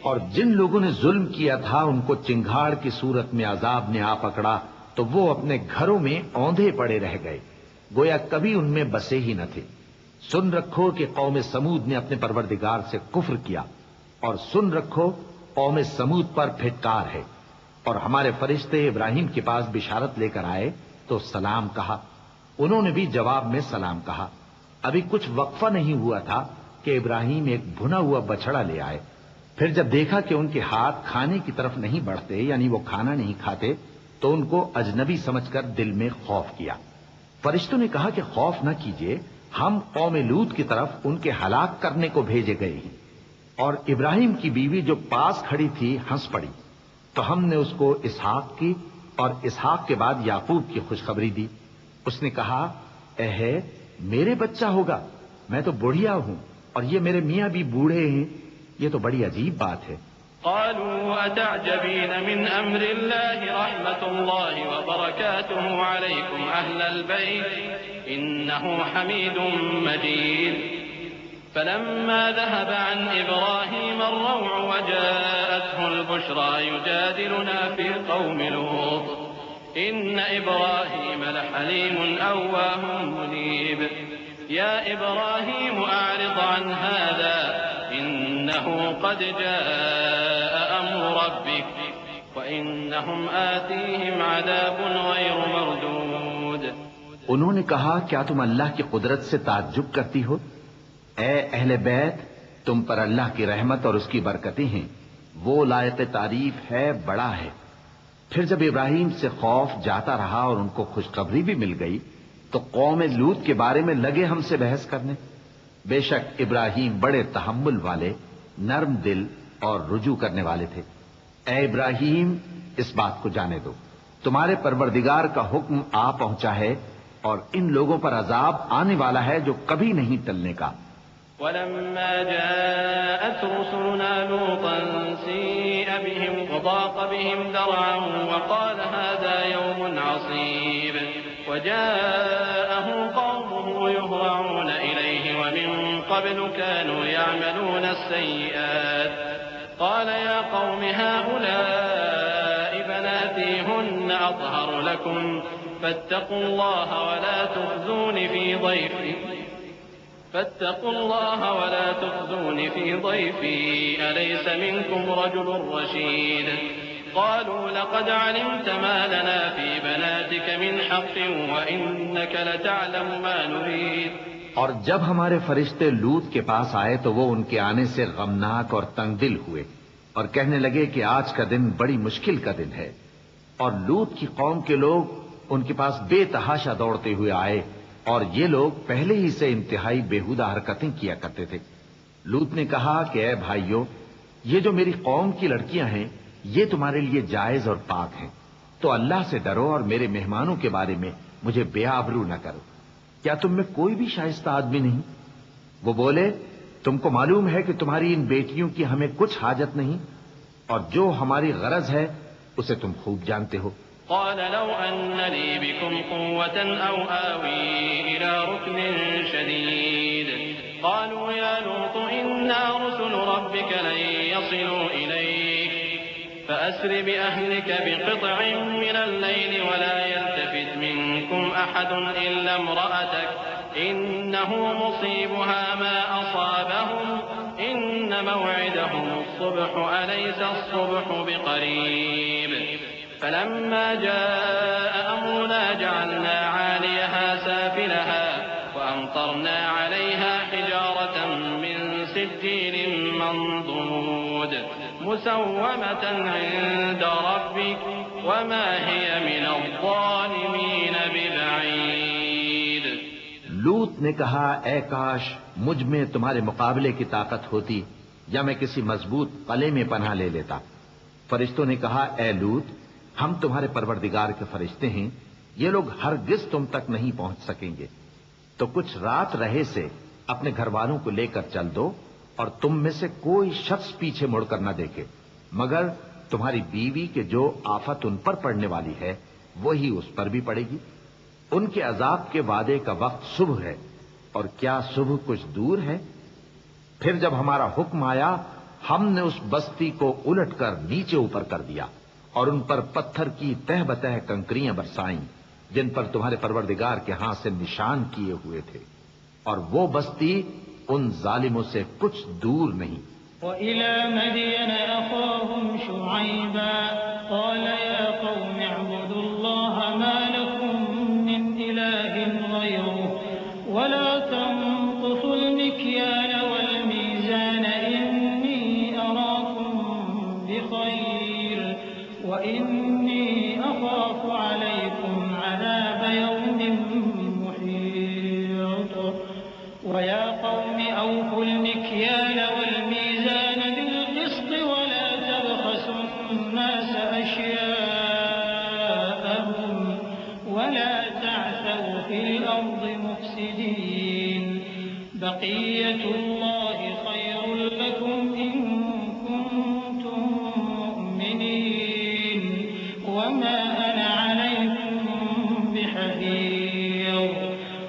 اور جن لوگوں نے ظلم کیا تھا ان کو چنگھاڑ کی صورت میں عذاب نے آ پکڑا تو وہ اپنے گھروں میں اوندھے پڑے رہ گئے، گویا کبھی ان میں بسے ہی نہ تھے۔ سن رکھو کہ قوم سمود نے اپنے پروردگار سے کفر کیا، اور سن رکھو قوم سمود پر پھٹکار ہے۔ اور ہمارے فرشتے ابراہیم کے پاس بشارت لے کر آئے تو سلام کہا. انہوں نے بھی جواب میں سلام کہا. ابھی کچھ وقفہ نہیں ہوا تھا کہ ابراہیم ایک بھنا ہوا بچڑا لے آئے. پھر جب دیکھا کہ ان کے ہاتھ کھانے کی طرف نہیں بڑھتے، یعنی وہ کھانا نہیں کھاتے، تو ان کو اجنبی سمجھ کر دل میں خوف کیا. فرشتوں نے کہا کہ خوف نہ کیجیے، ہم قوم لوط کی طرف ان کے ہلاک کرنے کو بھیجے گئے ہیں. اور ابراہیم کی بیوی جو پاس کھڑی تھی ہنس پڑی. تو ہم نے اس کو اسحاق کی اور اسحاق کے بعد یعقوب کی خوشخبری دی. اس نے کہا اے میرے بچہ ہوگا، میں تو بڑھیا ہوں اور یہ میرے میاں بھی بوڑھے ہیں. یہ تو بڑی عجیب بات ہے. قالوا أتعجبين من أمر الله رحمة الله وبركاته عليكم أهل البيت إنه حميد مجيد. فلما ذهب عن إبراهيم الروع وجاءته البشرى يجادلنا في قوم لوط إن إبراهيم لحليم أواه منيب. يا إبراهيم أعرض عن هذا إنه قد جاء أمر ربك وإنهم آتيهم عذاب غير مردود. انہوں نے کہا کیا تم اللہ کی قدرت سے تعجب کرتی ہو؟ اے اہل بیت، تم پر اللہ کی رحمت اور اس کی برکتیں ہیں. وہ لائق تعریف ہے، بڑا ہے. پھر جب ابراہیم سے خوف جاتا رہا اور ان کو خوشخبری بھی مل گئی تو قوم لوط کے بارے میں لگے ہم سے بحث کرنے. بے شک ابراہیم بڑے تحمل والے، نرم دل اور رجوع کرنے والے تھے. اے ابراہیم، اس بات کو جانے دو، تمہارے پروردگار کا حکم آ پہنچا ہے اور ان لوگوں پر عذاب آنے والا ہے جو کبھی نہیں ٹلنے کا. ولما جاءت رسلنا لوطا سيء بهم وضاق بهم ذرعا وقال هذا يوم عصيب. وجاءه قومه يهرعون إليه ومن قبل كانوا يعملون السيئات. قال يا قوم هؤلاء بناتي هن أطهر لكم فاتقوا الله ولا تخزون في ضيفي أليس منكم رجل رشيد. قالوا لقد علمت ما لنا في بناتك من حق وإنك لتعلم ما نريد. اور جب ہمارے فرشتے لوط کے پاس آئے تو وہ ان کے آنے سے غمناک اور تنگ دل ہوئے اور کہنے لگے کہ آج کا دن بڑی مشکل کا دن ہے. اور لوط کی قوم کے لوگ ان کے پاس بے تحاشا دوڑتے ہوئے آئے اور یہ لوگ پہلے ہی سے انتہائی بیہودہ حرکتیں کیا کرتے تھے. لوط نے کہا کہ اے بھائیو، یہ جو میری قوم کی لڑکیاں ہیں یہ تمہارے لیے جائز اور پاک ہیں، تو اللہ سے ڈرو اور میرے مہمانوں کے بارے میں مجھے بے آبرو نہ کرو. کیا تم میں کوئی بھی شائستہ آدمی نہیں؟ وہ بولے تم کو معلوم ہے کہ تمہاری ان بیٹیوں کی ہمیں کچھ حاجت نہیں اور جو ہماری غرض ہے اسے تم خوب جانتے ہو. قال لو أن لي بكم قوة أو آوي إلى ركن شديد. قالوا يا لوط إنا رسل ربك لن يصلوا إليك فأسر بأهلك بقطع من الليل ولا يلتفت منكم أحد إلا امرأتك إنه مصيبها ما أصابهم إن موعدهم الصبح أليس الصبح بقريب. فلما جاء أمرنا جعلنا عاليها سافلها وأمطرنا عليها حجارة من سجيل منضود مسومة عند ربك وما هي من الظالمين ببعيد. لوط نے کہا اے کاش مجھ میں تمہارے مقابلے کی طاقت ہوتی یا میں کسی مضبوط قلعے میں پناہ لے لیتا. فرشتوں نے کہا اے لوط، ہم تمہارے پروردگار کے فرشتے ہیں، یہ لوگ ہرگز تم تک نہیں پہنچ سکیں گے. تو کچھ رات رہے سے اپنے گھر والوں کو لے کر چل دو اور تم میں سے کوئی شخص پیچھے مڑ کر نہ دیکھے مگر تمہاری بیوی کے جو آفت ان پر پڑنے والی ہے وہی اس پر بھی پڑے گی. ان کے عذاب کے وعدے کا وقت صبح ہے اور کیا صبح کچھ دور ہے. پھر جب ہمارا حکم آیا ہم نے اس بستی کو الٹ کر نیچے اوپر کر دیا اور ان پر پتھر کی تہ بتہ کنکریاں برسائیں جن پر تمہارے پروردگار کے ہاں سے نشان کیے ہوئے تھے، اور وہ بستی ان ظالموں سے کچھ دور نہیں. وإلى مدين أخاهم شعيبا قال يا قوم اعبدوا الله ما لكم من إله غيره ولا تنقصوا المكيال والميزان إني أراكم بخير وإني أخاف عليكم عذاب يوم محيط ويا قوم أوفوا المكيال والميزان بالقسط ولا تبخسوا الناس أشياءهم ولا تعثوا في الأرض مفسدين بقية الله خير لكم إن كنتم مؤمنين وما أنا عليكم بحفيظ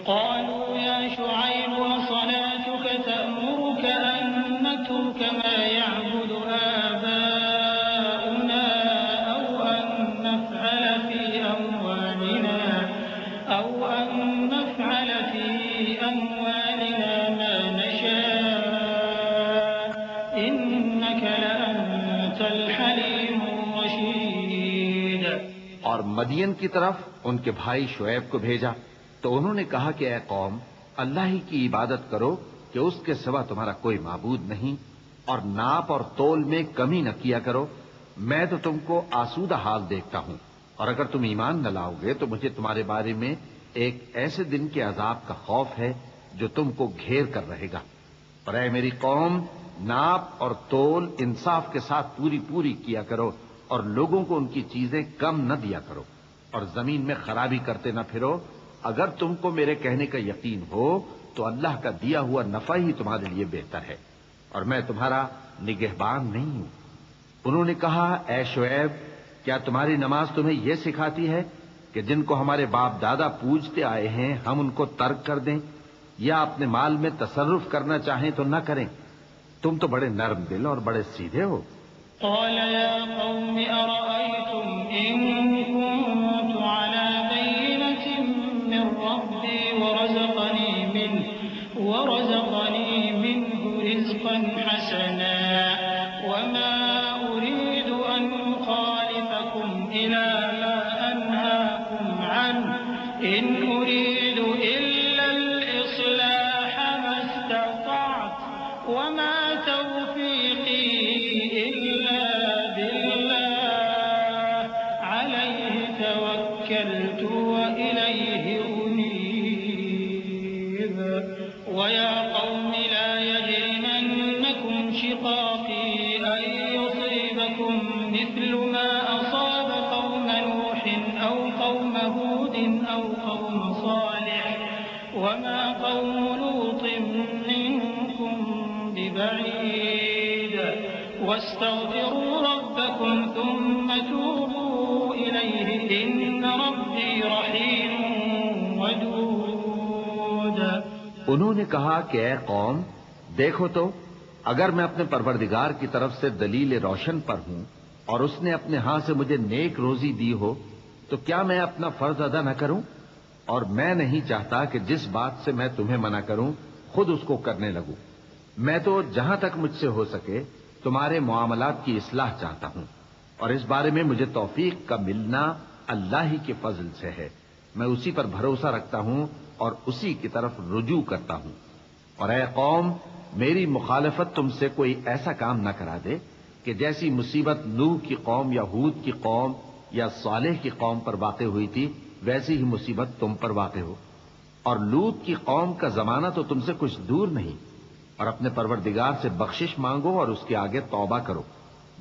قالوا يا شعيب وصلاتك تأمرك أن نترك ما يعبد آباؤنا أو أن نفعل في أموالنا ما نشاء إنك لأنت الحليم الرشيد. اور مدین کی طرف ان کے بھائی شعیب کو بھیجا تو انہوں نے کہا کہ اے قوم اللہ ہی کی عبادت کرو کہ اس کے سوا تمہارا کوئی معبود نہیں اور ناپ اور تول میں کمی نہ کیا کرو. میں تو تم کو آسودہ حال دیکھتا ہوں اور اگر تم ایمان نہ لاؤ گے تو مجھے تمہارے بارے میں ایک ایسے دن کے عذاب کا خوف ہے جو تم کو گھیر کر رہے گا. اور اے میری قوم ناپ اور تول انصاف کے ساتھ پوری کیا کرو اور لوگوں کو ان کی چیزیں کم نہ دیا کرو اور زمین میں خرابی کرتے نہ پھرو. اگر تم کو میرے کہنے کا یقین ہو تو اللہ کا دیا ہوا نفع ہی تمہارے لیے بہتر ہے اور میں تمہارا نگہبان نہیں ہوں. انہوں نے کہا اے شعیب کیا تمہاری نماز تمہیں یہ سکھاتی ہے کہ جن کو ہمارے باپ دادا پوجتے آئے ہیں ہم ان کو ترک کر دیں یا اپنے مال میں تصرف کرنا چاہیں تو نہ کریں؟ تم تو بڑے نرم دل اور بڑے سیدھے ہو. قال يا قوم أرأيتم إن كنت على بينة من ربي ورزقني منه رزقا حسنا وما أريد أن أخالفكم إلى ما أنهاكم عنه إن أريد إلا الإصلاح ما استطعت وما توفيقي إلا بالله عليه توكلت وإليه أنيب. ويا قوم لا يجرمنكم شقاقي أن يصيبكم مثل ما أصاب قوم نوح أو قوم هود أو قوم صالح وما قوم لوط منكم ببعيد واستغفروا ربكم ثم توبوا إليه إن ربي رحيم ودود. انہوں نے کہا کہ اے قوم دیکھو تو اگر میں اپنے پروردگار کی طرف سے دلیل روشن پر ہوں اور اس نے اپنے ہاں سے مجھے نیک روزی دی ہو تو کیا میں اپنا فرض ادا نہ کروں؟ اور میں نہیں چاہتا کہ جس بات سے میں تمہیں منع کروں خود اس کو کرنے لگوں. میں تو جہاں تک مجھ سے ہو سکے تمہارے معاملات کی اصلاح چاہتا ہوں اور اس بارے میں مجھے توفیق کا ملنا اللہ ہی کے فضل سے ہے. میں اسی پر بھروسہ رکھتا ہوں اور اسی کی طرف رجوع کرتا ہوں. اور اے قوم میری مخالفت تم سے کوئی ایسا کام نہ کرا دے کہ جیسی مصیبت نوح کی قوم یا ہود کی قوم یا صالح کی قوم پر واقع ہوئی تھی ویسی ہی مصیبت تم پر واقع ہو. اور لوط کی قوم کا زمانہ تو تم سے کچھ دور نہیں. اور اپنے پروردگار سے بخشش مانگو اور اس کے آگے توبہ کرو.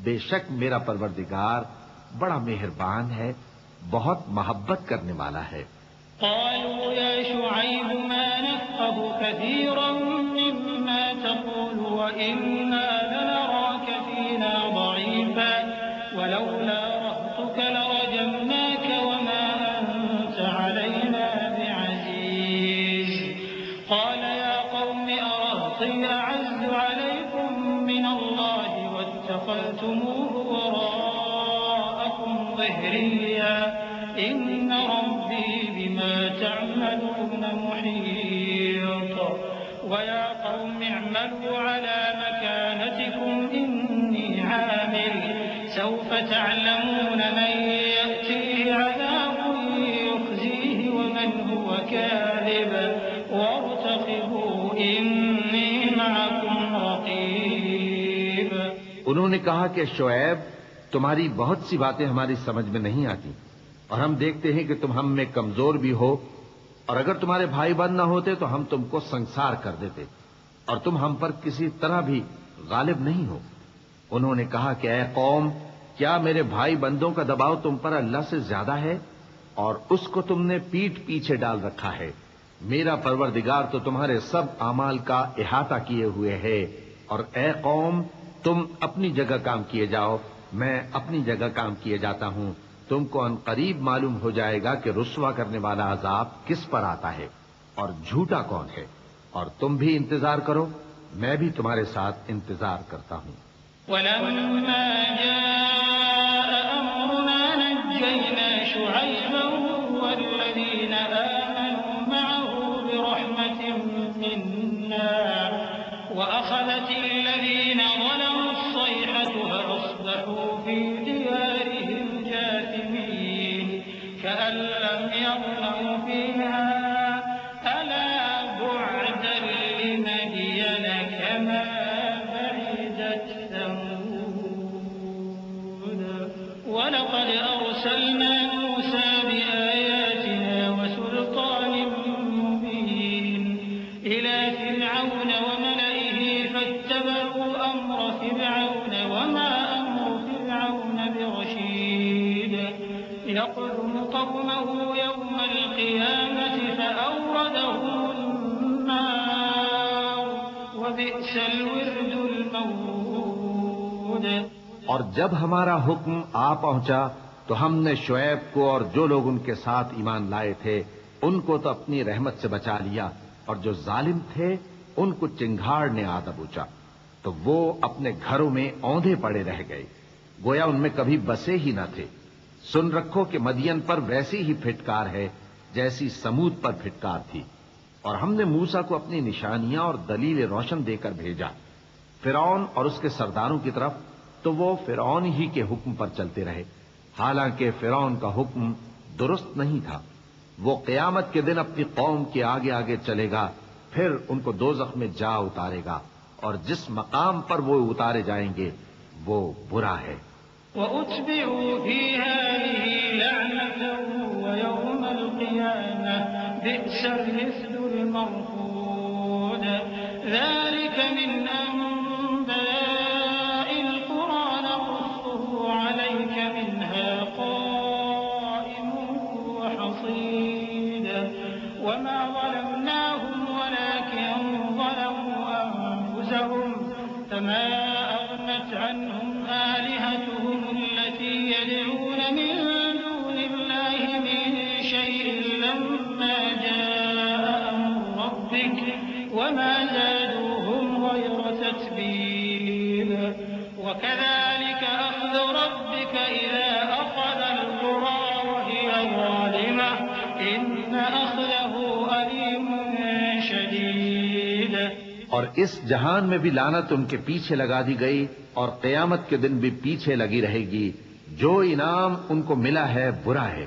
بے شک میرا پروردگار بڑا مہربان ہے بہت محبت کرنے والا ہے. قالوا يا شعيب ما نفقه كثيرا مما تقول وإنا لنراك فينا ضعيفا ولولا رهطك لرجمناك وما أنت علينا بعزيز. قال يا قوم أرهطي أعز عليكم من الله واتخذتموه وراءكم ظهريا إن ربي بما تعملون محيط. وَيَا قَوْمِ اعْمَلُوا عَلَى مَكَانَتِكُمْ إِنِّي عَامِلٌ سَوْفَ تَعْلَمُونَ مَن يَأْتِيهِ عَذَابٌ يُخْزِيهِ وَمَنْ هُوَ كَاذِبٌ وَارْتَقِبُوا إِنِّي مَعَكُمْ رَقِيبٌ۔ انہوں نے کہا کہ شعیب، تمہاری بہت سی باتیں ہماری سمجھ میں نہیں آتی، اور ہم دیکھتے ہیں کہ تم ہم میں کمزور بھی ہو، اور اگر تمہارے بھائی بند نہ ہوتے تو ہم تم کو سنسار کر دیتے، اور تم ہم پر کسی طرح بھی غالب نہیں ہو۔ انہوں نے کہا کہ اے قوم، کیا میرے بھائی بندوں کا دباؤ تم پر اللہ سے زیادہ ہے، اور اس کو تم نے پیٹھ پیچھے ڈال رکھا ہے؟ میرا پروردگار تو تمہارے سب اعمال کا احاطہ کیے ہوئے ہے، اور اے قوم، تم اپنی جگہ کام کیے جاؤ، میں اپنی جگہ کام کیے جاتا ہوں۔ تم کو ان قریب معلوم ہو جائے گا کہ رسوا کرنے والا عذاب کس پر آتا ہے اور جھوٹا کون ہے، اور تم بھی انتظار کرو، میں بھی تمہارے ساتھ انتظار کرتا ہوں۔ وَلَمَّا جَاءَ أَمْرُنَا نَجَّيْنَا شُعَيْبًا وَالَّذِينَ آمَنُوا مَعَهُ بِرَحْمَةٍ مِّنَّا وَأَخَذَتِ الَّذِينَ ظَلَمُوا الصَّيْحَةُ فَأَصْبَحُوا فِي دِيَارِهِمْ جَاثِمِينَ كَأَن لَّمْ يَغْنَوْا فِيهَا أَلَا بُعْدًا لِّمَدْيَنَ كَمَا بَعِدَتْ ثَمُودُ وَلَقَدْ أَرْسَلْنَا مُوسَىٰ بِآيَاتِنَا وَسُلْطَانٍ مُّبِينٍ إِلَىٰ فِرْعَوْنَ وَمَلَئِهِ فَاتَّبَعُوا أَمْرَ فِرْعَوْنَ وَمَا أَمْرُ فِرْعَوْنَ بِرَشِيدٍ يَقْدُمُ قَوْمَهُ يَوْمَ الْقِيَامَةِ فَأَوْرَدَهُمُ النَّارَ وَبِئْسَ الْوِرْدُ الْمَوْرُودُ۔ اور جب ہمارا حکم آ پہنچا تو ہم نے شعیب کو اور جو لوگ ان کے ساتھ ایمان لائے تھے ان کو تو اپنی رحمت سے بچا لیا، اور جو ظالم تھے ان کو چنگھاڑ نے آ دبوچا، تو وہ اپنے گھروں میں اوندھے پڑے رہ گئے، گویا ان میں کبھی بسے ہی نہ تھے۔ سن رکھو کہ مدین پر ویسی ہی پھٹکار ہے جیسی سمود پر پھٹکار تھی، اور ہم نے موسیٰ کو اپنی نشانیاں اور دلیل روشن دے کر بھیجا فرعون اور اس کے سرداروں کی طرف، تو وہ فرعون ہی کے حکم پر چلتے رہے، حالانکہ فرعون کا حکم درست نہیں تھا۔ وہ قیامت کے دن اپنی قوم کے آگے آگے چلے گا، پھر ان کو دوزخ میں جا اتارے گا، اور جس مقام پر وہ اتارے جائیں گے وہ برا ہے۔ وَأُتْبِعُوا فِي هَٰذِهِ لَعْنَةً وَيَوْمَ الْقِيَامَةِ بِئْسَ الرِّفْدُ الْمَرْفُودُ۔ ذَٰلِكَ مِنْ أَنبَاءِ الْقُرَىٰ نَقُصُّهُ عَلَيْكَ مِنْهَا قَائِمٌ وَحَصِيدٌ وَمَا ظَلَمْنَاهُمْ وَلَٰكِن ظَلَمُوا أَنفُسَهُمْ فَمَا أَغْنَتْ عَنْهُمْ آلِهَتُهُمُ الَّتِي يَدْعُونَ مِن دُونِ اللَّهِ مِن شَيْءٍ لَّمَّا جَاءَ أَمْرُ رَبِّكَ وَمَا زَادُوهُمْ غَيْرَ تَتْبِيبٍ وَكَذَٰلِكَ أَخْذُ رَبِّكَ إِذَا أَخَذَ الْقُرَىٰ وَهِيَ ظَالِمَةٌ إِنَّ أَخْذَهُ أَلِيمٌ شَدِيدٌ۔ اور اس جہان میں بھی لعنت ان کے پیچھے لگا دی گئی، اور قیامت کے دن بھی پیچھے لگی رہے گی۔ جو انعام ان کو ملا ہے برا ہے۔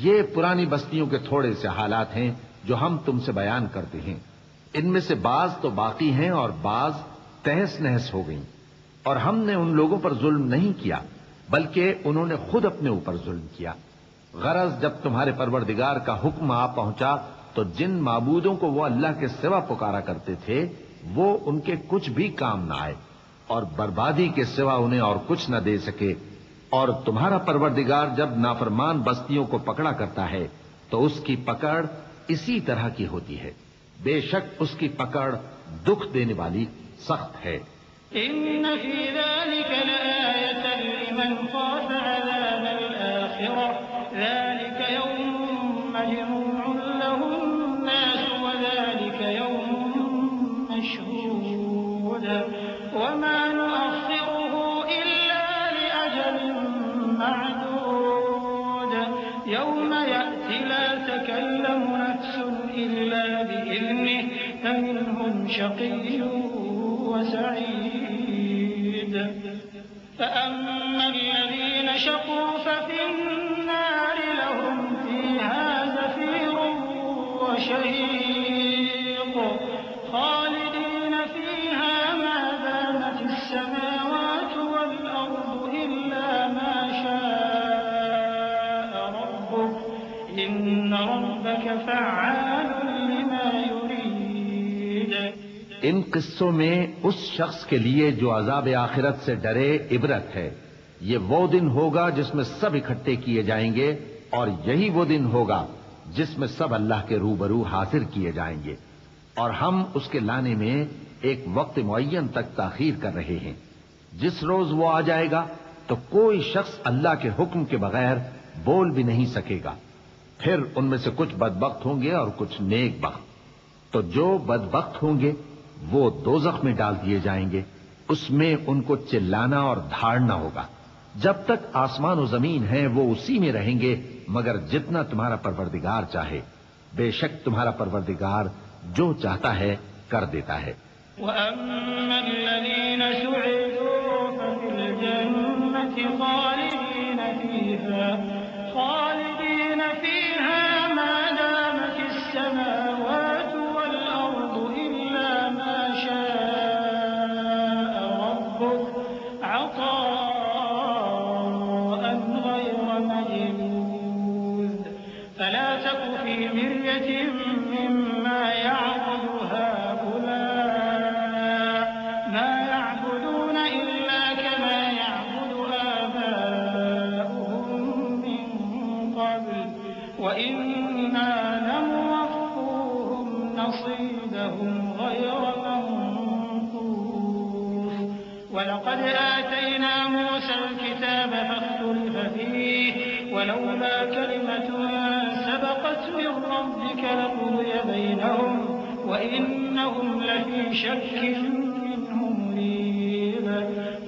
یہ پرانی بستیوں کے تھوڑے سے حالات ہیں جو ہم تم سے بیان کرتے ہیں، ان میں سے بعض تو باقی ہیں اور بعض تہس نہس ہو گئیں، اور ہم نے ان لوگوں پر ظلم نہیں کیا بلکہ انہوں نے خود اپنے اوپر ظلم کیا۔ غرض جب تمہارے پروردگار کا حکم آ پہنچا تو جن معبودوں کو وہ اللہ کے سوا پکارا کرتے تھے وہ ان کے کچھ بھی کام نہ آئے، اور بربادی کے سوا انہیں اور کچھ نہ دے سکے۔ اور تمہارا پروردگار جب نافرمان بستیوں کو پکڑا کرتا ہے تو اس کی پکڑ اسی طرح کی ہوتی ہے، بے شک اس کی پکڑ دکھ دینے والی سخت ہے۔ إِنَّ فِي ذَلِكَ لَآيَةً لِّمَنْ خَافَ عَذَابَ الْآخِرَةِ ذَلِكَ يَوْمٌ مَّجْمُوعٌ لَّهُ النَّاسُ وَذَلِكَ يَوْمٌ مَّشْهُودٌ وَمَا نُؤَخِّرُهُ إِلَّا لِأَجَلٍ مَّعْدُودٍ يَوْمَ يَأْتِ لَا تَكَلَّمُ نَفْسٌ إِلَّا بِإِذْنِهِ فمنهم شقي وسعيد فأما الذين شقوا ففي النار لهم فيها زفير وشهيق خالدين فيها ما دامت السماوات والأرض إلا ما شاء ربك إن ربك فعال لما يريد. ان قصوں میں اس شخص کے لیے جو عذاب آخرت سے ڈرے عبرت ہے. یہ وہ دن ہوگا جس میں سب اکٹھے کیے جائیں گے، اور یہی وہ دن ہوگا جس میں سب اللہ کے روبرو حاضر کیے جائیں گے، اور ہم اس کے لانے میں ایک وقت معین تک تاخیر کر رہے ہیں. جس روز وہ آ جائے گا تو کوئی شخص اللہ کے حکم کے بغیر بول بھی نہیں سکے گا. پھر ان میں سے کچھ بدبخت ہوں گے اور کچھ نیک بخت. تو جو بدبخت ہوں گے وہ دوزخ میں ڈال دیے جائیں گے، اس میں ان کو چلانا اور دھاڑنا ہوگا. جب تک آسمان و زمین ہیں وہ اسی میں رہیں گے مگر جتنا تمہارا پروردگار چاہے. بے شک تمہارا پروردگار جو چاہتا ہے کر دیتا ہے. وَأَمَّا الَّذِينَ سُعِدُوا فَفِي الْجَنَّةِ خَالِدِينَ فِيهَا مَا دَامَتِ السَّمَاوَاتُ وَالْأَرْضُ إِلَّا مَا شَاءَ رَبُّكَ عَطَاءً غَيْرَ مَجْذُوذٍ فَلَا تَكُ فِي مِرْيَةٍ مِّمَّا يَعْبُدُ هَٰؤُلَاءِ مَا يَعْبُدُونَ إِلَّا كَمَا يَعْبُدُ آبَاؤُهُم مِّن قَبْلُ وَإِنَّا لَمُوَفُّوهُمْ نَصِيبَهُمْ غَيْرَ مَنقُوصٍ. وَلَقَدْ آتَيْنَا مُوسَى الْكِتَابَ فَاخْتُلِفَ فِيهِ وَلَوْلَا كَلِمَةٌ سَبَقَتْ مِن رَّبِّكَ لَقُضِيَ بَيْنَهُمْ وَإِنَّهُمْ لَفِي شَكٍّ مِّنْهُ مُرِيبٍ.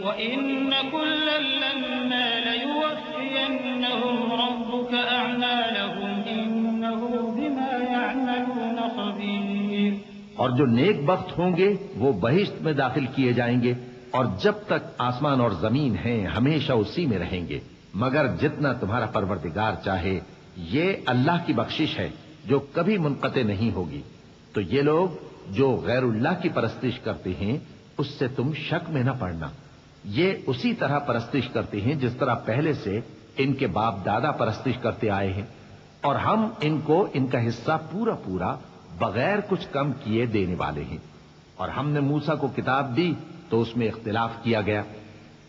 وَإِنَّ كُلًّا لَّمَّا لَيُوَفِّيَنَّهُمْ رَبُّكَ أَعْمَالَهُمْ إِنَّهُ بِمَا يَعْمَلُونَ خَبِيرٌ. اور جو نیک بخت ہوں گے وہ بہشت میں داخل کیے جائیں گے، اور جب تک آسمان اور زمین ہیں ہمیشہ اسی میں رہیں گے مگر جتنا تمہارا پروردگار چاہے. یہ اللہ کی بخشش ہے جو کبھی منقطع نہیں ہوگی. تو یہ لوگ جو غیر اللہ کی پرستش کرتے ہیں اس سے تم شک میں نہ پڑنا. یہ اسی طرح پرستش کرتے ہیں جس طرح پہلے سے ان کے باپ دادا پرستش کرتے آئے ہیں، اور ہم ان کو ان کا حصہ پورا پورا بغیر کچھ کم کیے دینے والے ہیں. اور ہم نے موسیٰ کو کتاب دی تو اس میں اختلاف کیا گیا،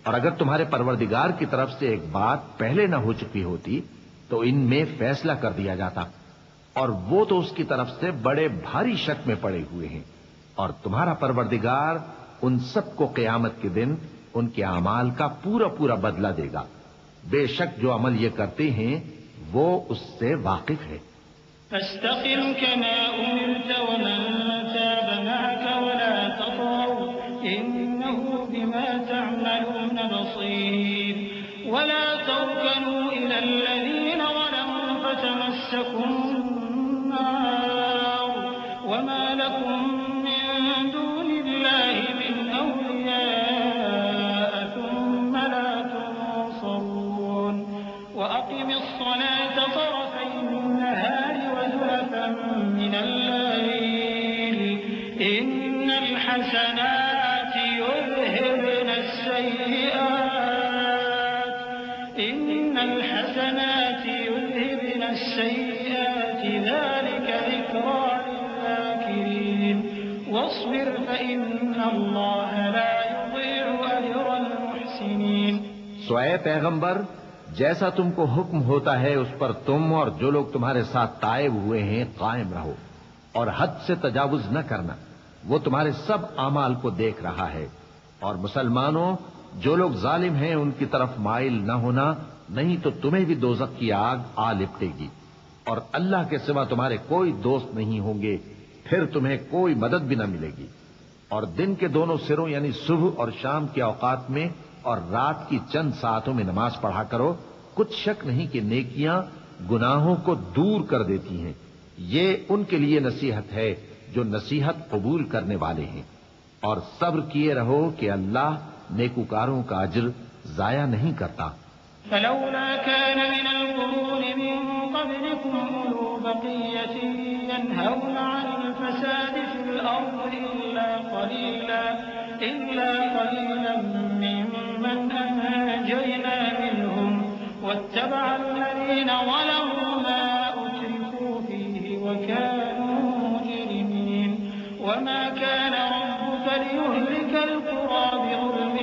اور اگر تمہارے پروردگار کی طرف سے ایک بات پہلے نہ ہو چکی ہوتی تو ان میں فیصلہ کر دیا جاتا، اور وہ تو اس کی طرف سے بڑے بھاری شک میں پڑے ہوئے ہیں. اور تمہارا پروردگار ان سب کو قیامت کے دن ان کے اعمال کا پورا پورا بدلہ دے گا. بے شک جو عمل یہ کرتے ہیں وہ اس سے واقف ہے. فاستقم كما أمرت ومن تاب معك ولا تطغوا إنه بما تعملون بصير. ولا تركنوا إلى الذين ظلموا فتمسكم النار وما لكم من دون الله من أولياء ثم لا تنصرون. وأقم الصلاة طرفي النهار وزلفا من الليل إن الحسنات يذهبن السيئات ذلك ذكرى للذاكرين. واصبر فإن الله لا يضيع أجر المحسنين. سو اے پیغمبر، جیسا تم کو حکم ہوتا ہے اس پر تم اور جو لوگ تمہارے ساتھ تائب ہوئے ہیں قائم رہو، اور حد سے تجاوز نہ کرنا. وہ تمہارے سب اعمال کو دیکھ رہا ہے. اور مسلمانوں، جو لوگ ظالم ہیں ان کی طرف مائل نہ ہونا، نہیں تو تمہیں بھی دوزخ کی آگ آ لپٹے گی. اور اللہ کے سوا تمہارے کوئی دوست نہیں ہوں گے، پھر تمہیں کوئی مدد بھی نہ ملے گی. اور دن کے دونوں سروں یعنی صبح اور شام کے اوقات میں اور رات کی چند ساعتوں میں نماز پڑھا کرو. کچھ شک نہیں کہ نیکیاں گناہوں کو دور کر دیتی ہیں. یہ ان کے لیے نصیحت ہے جو نصیحت قبول کرنے والے ہیں، اور صبر کیے رہو کہ اللہ نیکوکاروں کا اجر ضائع نہیں کرتا۔ فلولا كان من القرون من قبلكم أولو بقية ينهون عن الفساد في الأرض إلا قليلا ممن أنجينا منهم واتبع الذين ظلموا ما أترفوا فيه وكانوا مجرمين وما كان ربك ليهلك القرى بظلم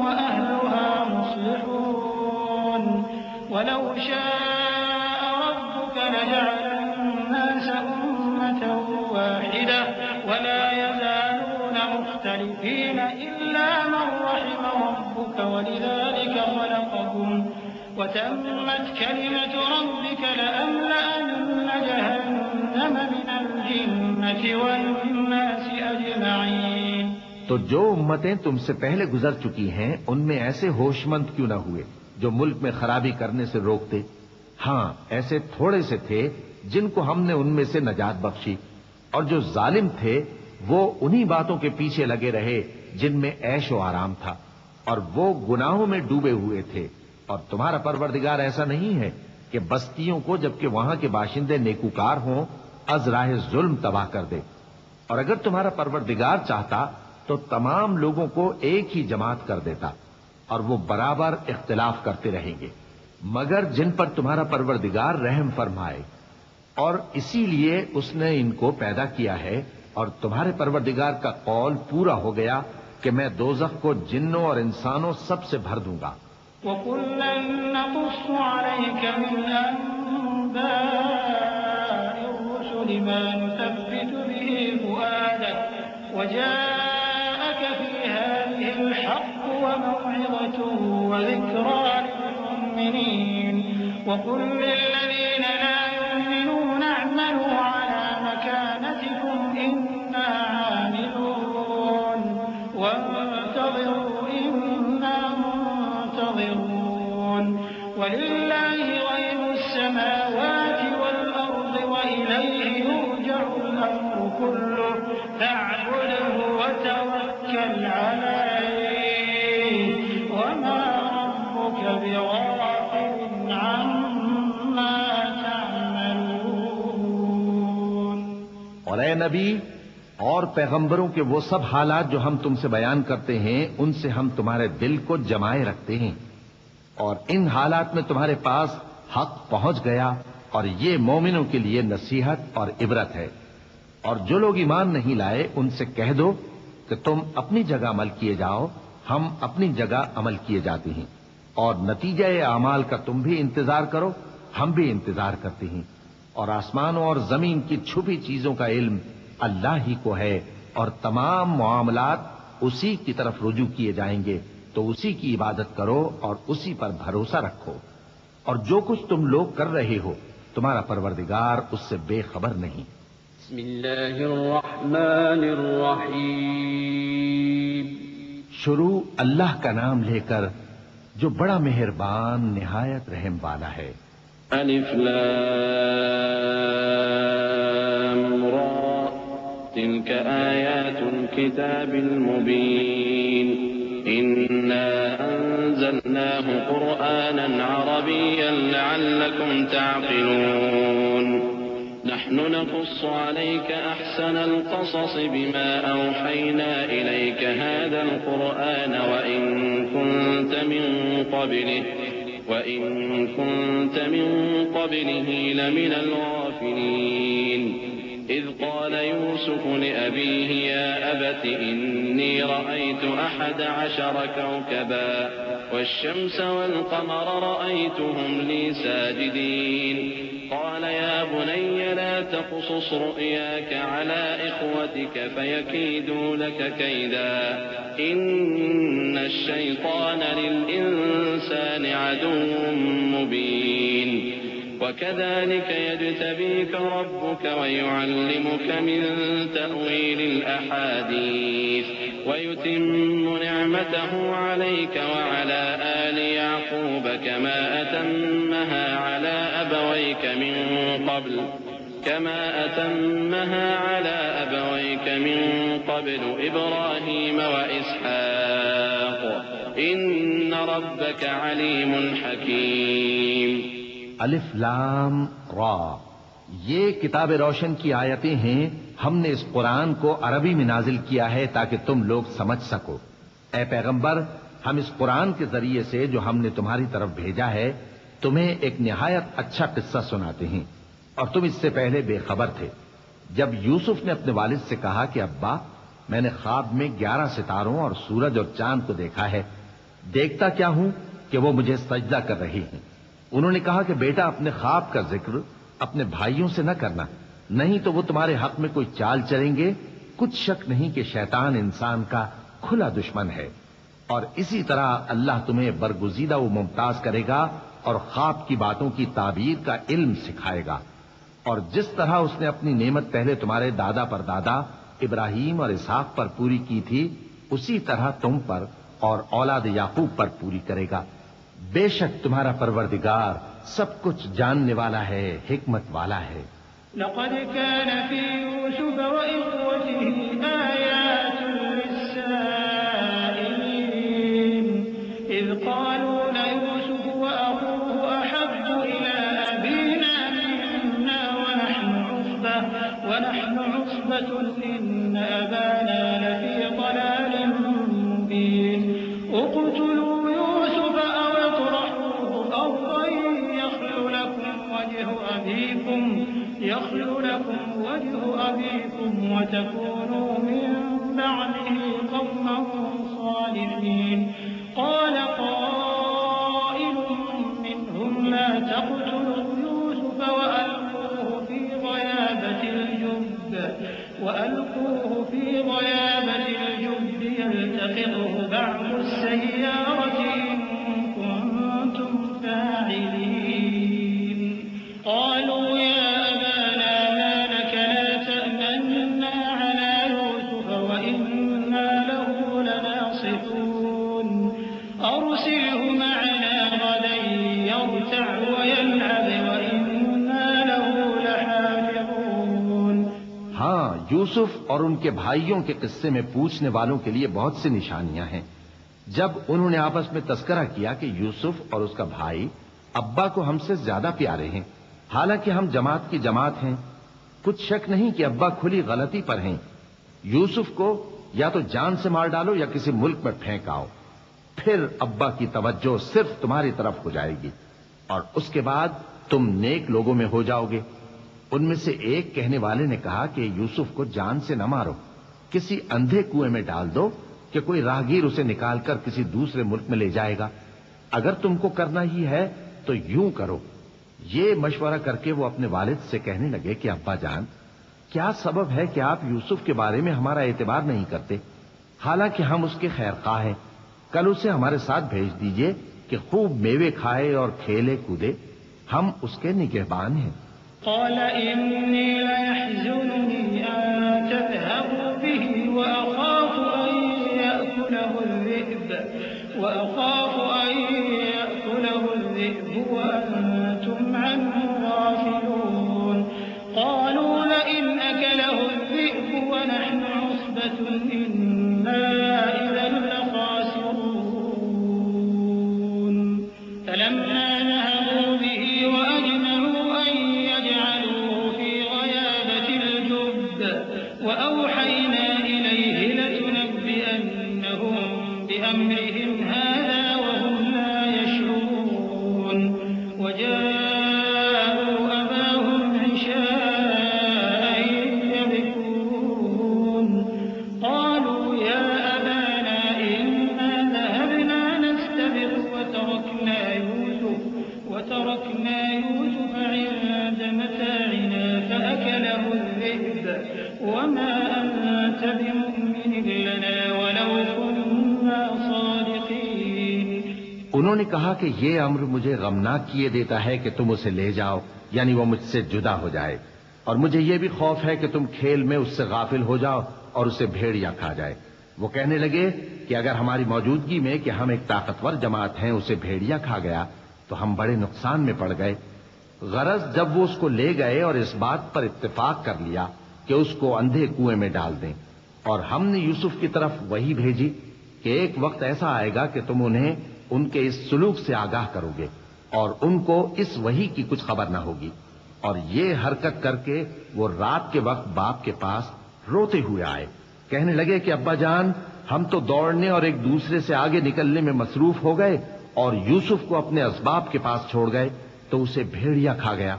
وأهلها مصلحون ولو شاء ربك لجعل الناس أمة واحدة ولا يزالون مختلفين إلا من رحم ربك ولذلك خلقهم وتمت كلمة ربك لأملأن جهنم من الجنة والناس أجمعين۔ تو جو امتیں تم سے پہلے گزر چکی ہیں ان میں ایسے ہوش مند کیوں نہ ہوئے جو ملک میں خرابی کرنے سے روکتے؟ ہاں، ایسے تھوڑے سے تھے جن کو ہم نے ان میں سے نجات بخشی، اور جو ظالم تھے وہ انہی باتوں کے پیچھے لگے رہے جن میں عیش و آرام تھا، اور وہ گناہوں میں ڈوبے ہوئے تھے۔ اور تمہارا پروردگار ایسا نہیں ہے کہ بستیوں کو جبکہ وہاں کے باشندے نیکوکار ہوں از راہ ظلم تباہ کر دے۔ اور اگر تمہارا پروردگار چاہتا تو تمام لوگوں کو ایک ہی جماعت کر دیتا، اور وہ برابر اختلاف کرتے رہیں گے، مگر جن پر تمہارا پروردگار رحم فرمائے، اور اسی لیے اس نے ان کو پیدا کیا ہے۔ اور تمہارے پروردگار کا قول پورا ہو گیا کہ میں دوزخ کو جنوں اور انسانوں سب سے بھر دوں گا۔ وَكُلًّا نَّقُصُّ عَلَيْكَ مِنْ أَنبَاءِ الرُّسُلِ مَا نُثَبِّتُ بِهِ فُؤَادَكَ وَجَاءَكَ فِي هَٰذِهِ الْحَقُّ وَمَوْعِظَةٌ وَذِكْرَىٰ لِلْمُؤْمِنِينَ وَقُل لِّلَّذِينَ لَا يُؤْمِنُونَ اعْمَلُوا عَلَىٰ مَكَانَتِكُمْ إِنَّا عَامِلُونَ وَانتَظِرُوا إِنَّا منتظرون وَلِلَّهِ غَيْبُ السَّمَاوَاتِ وَالْأَرْضِ وَإِلَيْهِ يُرْجَعُ الْأَمْرُ كُلُّهُ فَاعْبُدْهُ وَتَوَكَّلْ عَلَيْهِ وَمَا رَبُّكَ بِغَافِلٍ عَمَّا تَعْمَلُونَ۔ اور اے نبی اور پیغمبروں کے وہ سب حالات جو ہم تم سے بیان کرتے ہیں ان سے ہم تمہارے دل کو جمائے رکھتے ہیں، اور ان حالات میں تمہارے پاس حق پہنچ گیا، اور یہ مومنوں کے لیے نصیحت اور عبرت ہے۔ اور جو لوگ ایمان نہیں لائے ان سے کہہ دو کہ تم اپنی جگہ عمل کیے جاؤ، ہم اپنی جگہ عمل کیے جاتے ہیں، اور نتیجہ اعمال کا تم بھی انتظار کرو، ہم بھی انتظار کرتے ہیں۔ اور آسمانوں اور زمین کی چھپی چیزوں کا علم اللہ ہی کو ہے، اور تمام معاملات اسی کی طرف رجوع کیے جائیں گے، تو اسی کی عبادت کرو اور اسی پر بھروسہ رکھو۔ اور جو کچھ تم لوگ کر رہے ہو تمہارا پروردگار اس سے بے خبر نہیں۔ بسم اللہ الرحمن الرحیم۔ شروع اللہ کا نام لے کر جو بڑا مہربان نہایت رحم والا ہے۔ الف لام را تلك آیات الكتاب المبین إنا أنزلناه قرآنا عربيا لعلكم تعقلون نحن نقص عليك أحسن القصص بما أوحينا إليك هذا القرآن وإن كنت من قبله لمن الغافلين إذ قال يوسف لأبيه يا أبت إني رأيت 11 كوكبا والشمس والقمر رأيتهم لي ساجدين قال يا بني لا تقصص رؤياك على إخوتك فيكيدوا لك كيدا إن الشيطان للإنسان عدو مبين وكذلك يجتبيك ربك ويعلمك من تأويل الأحاديث ويتم نعمته عليك وعلى آل يعقوب كما أتمها على أبويك من قبل كما أتمها على أبويك من قبل إبراهيم وإسحاق إن ربك عليم حكيم. الف لام را، یہ کتاب روشن کی آیتیں ہیں. ہم نے اس قرآن کو عربی میں نازل کیا ہے تاکہ تم لوگ سمجھ سکو. اے پیغمبر، ہم اس قرآن کے ذریعے سے جو ہم نے تمہاری طرف بھیجا ہے تمہیں ایک نہایت اچھا قصہ سناتے ہیں، اور تم اس سے پہلے بے خبر تھے. جب یوسف نے اپنے والد سے کہا کہ ابا، میں نے خواب میں 11 ستاروں اور سورج اور چاند کو دیکھا ہے، دیکھتا کیا ہوں کہ وہ مجھے سجدہ کر رہی ہیں. انہوں نے کہا کہ بیٹا، اپنے خواب کا ذکر اپنے بھائیوں سے نہ کرنا، نہیں تو وہ تمہارے حق میں کوئی چال چلیں گے. کچھ شک نہیں کہ شیطان انسان کا کھلا دشمن ہے، اور اسی طرح اللہ تمہیں برگزیدہ و ممتاز کرے گا اور خواب کی باتوں کی تعبیر کا علم سکھائے گا. اور جس طرح اس نے اپنی نعمت پہلے تمہارے دادا پر دادا ابراہیم اور اسحاق پر پوری کی تھی، اسی طرح تم پر اور اولاد یعقوب پر پوری کرے گا. بے شک تمہارا پروردگار سب کچھ جاننے والا ہے، حکمت والا ہے. لقد كان في يوسف وإخوته آيات للسائلين إذ قالوا ليوسف وأخوه أحب إلى أبينا منا ونحن عصبة إن أبانا لفي ضلال مبين. اقتلوا يوسف أو اطرحوه أرضا يخل لكم وجه أبيكم وتكونوا من بعده قوما صالحين. قال قائل منهم لا تقتلوا يوسف وألقوه في غيابة الجب يلتقطه بعض السيارة إن كنتم فاعلين. قالوا يا أبانا ما لك لا تأمنا على يوسف وإنا له لناصحون. أرسله معنا غدا يرتع ويلعب وإنا له لحافظون. ہاں، یوسف اور ان کے بھائیوں کے قصے میں پوچھنے والوں کے لیے بہت سی نشانیاں ہیں. جب انہوں نے آپس میں تذکرہ کیا کہ یوسف اور اس کا بھائی ابا کو ہم سے زیادہ پیارے ہیں، حالانکہ ہم جماعت کی جماعت ہیں، کچھ شک نہیں کہ ابا کھلی غلطی پر ہیں. یوسف کو یا تو جان سے مار ڈالو یا کسی ملک میں پھینک آؤ، پھر ابا کی توجہ صرف تمہاری طرف ہو جائے گی اور اس کے بعد تم نیک لوگوں میں ہو جاؤ گے. ان میں سے ایک کہنے والے نے کہا کہ یوسف کو جان سے نہ مارو، کسی اندھے کنویں میں ڈال دو کہ کوئی راہگیر اسے نکال کر کسی دوسرے ملک میں لے جائے گا. اگر تم کو کرنا ہی ہے تو یوں کرو. یہ مشورہ کر کے وہ اپنے والد سے کہنے لگے کہ ابا جان، کیا سبب ہے کہ آپ یوسف کے بارے میں ہمارا اعتبار نہیں کرتے؟ حالانکہ ہم اس کے خیر خواہ ہیں. کل اسے ہمارے ساتھ بھیج دیجئے کہ خوب میوے کھائے اور کھیلے کودے، ہم اس کے نگہبان ہیں. قال إني ليحزنني أن تذهبوا به وأخاف أن يأكله الذئب وأنتم عنه غافلون. قالوا لئن أكله الذئب ونحن عصبة إنا إذا لخاسرون. فلما ذهبوا به وأجمعوا أن يجعلوه في غيابة الجب وأوحينا إليه لتنبئنهم بأمرهم هذا وهم لا يشعرون. وجاءوا أباهم عشاء يبكون. قالوا يا أبانا إنا ذهبنا نستبق وتركنا يوسف عند متاعنا فأكله الذئب وما أنت بمؤمن لنا ولو كنا صادقين. انہوں نے کہا کہ یہ امر مجھے غمناک کیے دیتا ہے کہ تم اسے لے جاؤ، یعنی وہ مجھ سے جدا ہو جائے، اور مجھے یہ بھی خوف ہے کہ تم کھیل میں اس سے غافل ہو جاؤ اور اسے بھیڑیا کھا جائے. وہ کہنے لگے کہ اگر ہماری موجودگی میں کہ ہم ایک طاقتور جماعت ہیں اسے بھیڑیا کھا گیا تو ہم بڑے نقصان میں پڑ گئے. غرض جب وہ اس کو لے گئے اور اس بات پر اتفاق کر لیا کہ اس کو اندھے کنویں میں ڈال دیں، اور ہم نے یوسف کی طرف وحی بھیجی کہ ایک وقت ایسا آئے گا کہ تم انہیں ان کے اس سلوک سے آگاہ کرو گے اور ان کو اس وحی کی کچھ خبر نہ ہوگی۔ اور یہ حرکت کر کے وہ رات کے وقت باپ کے پاس روتے ہوئے آئے، کہنے لگے کہ ابا جان، ہم تو دوڑنے اور ایک دوسرے سے آگے نکلنے میں مصروف ہو گئے اور یوسف کو اپنے اسباب کے پاس چھوڑ گئے تو اسے بھیڑیا کھا گیا،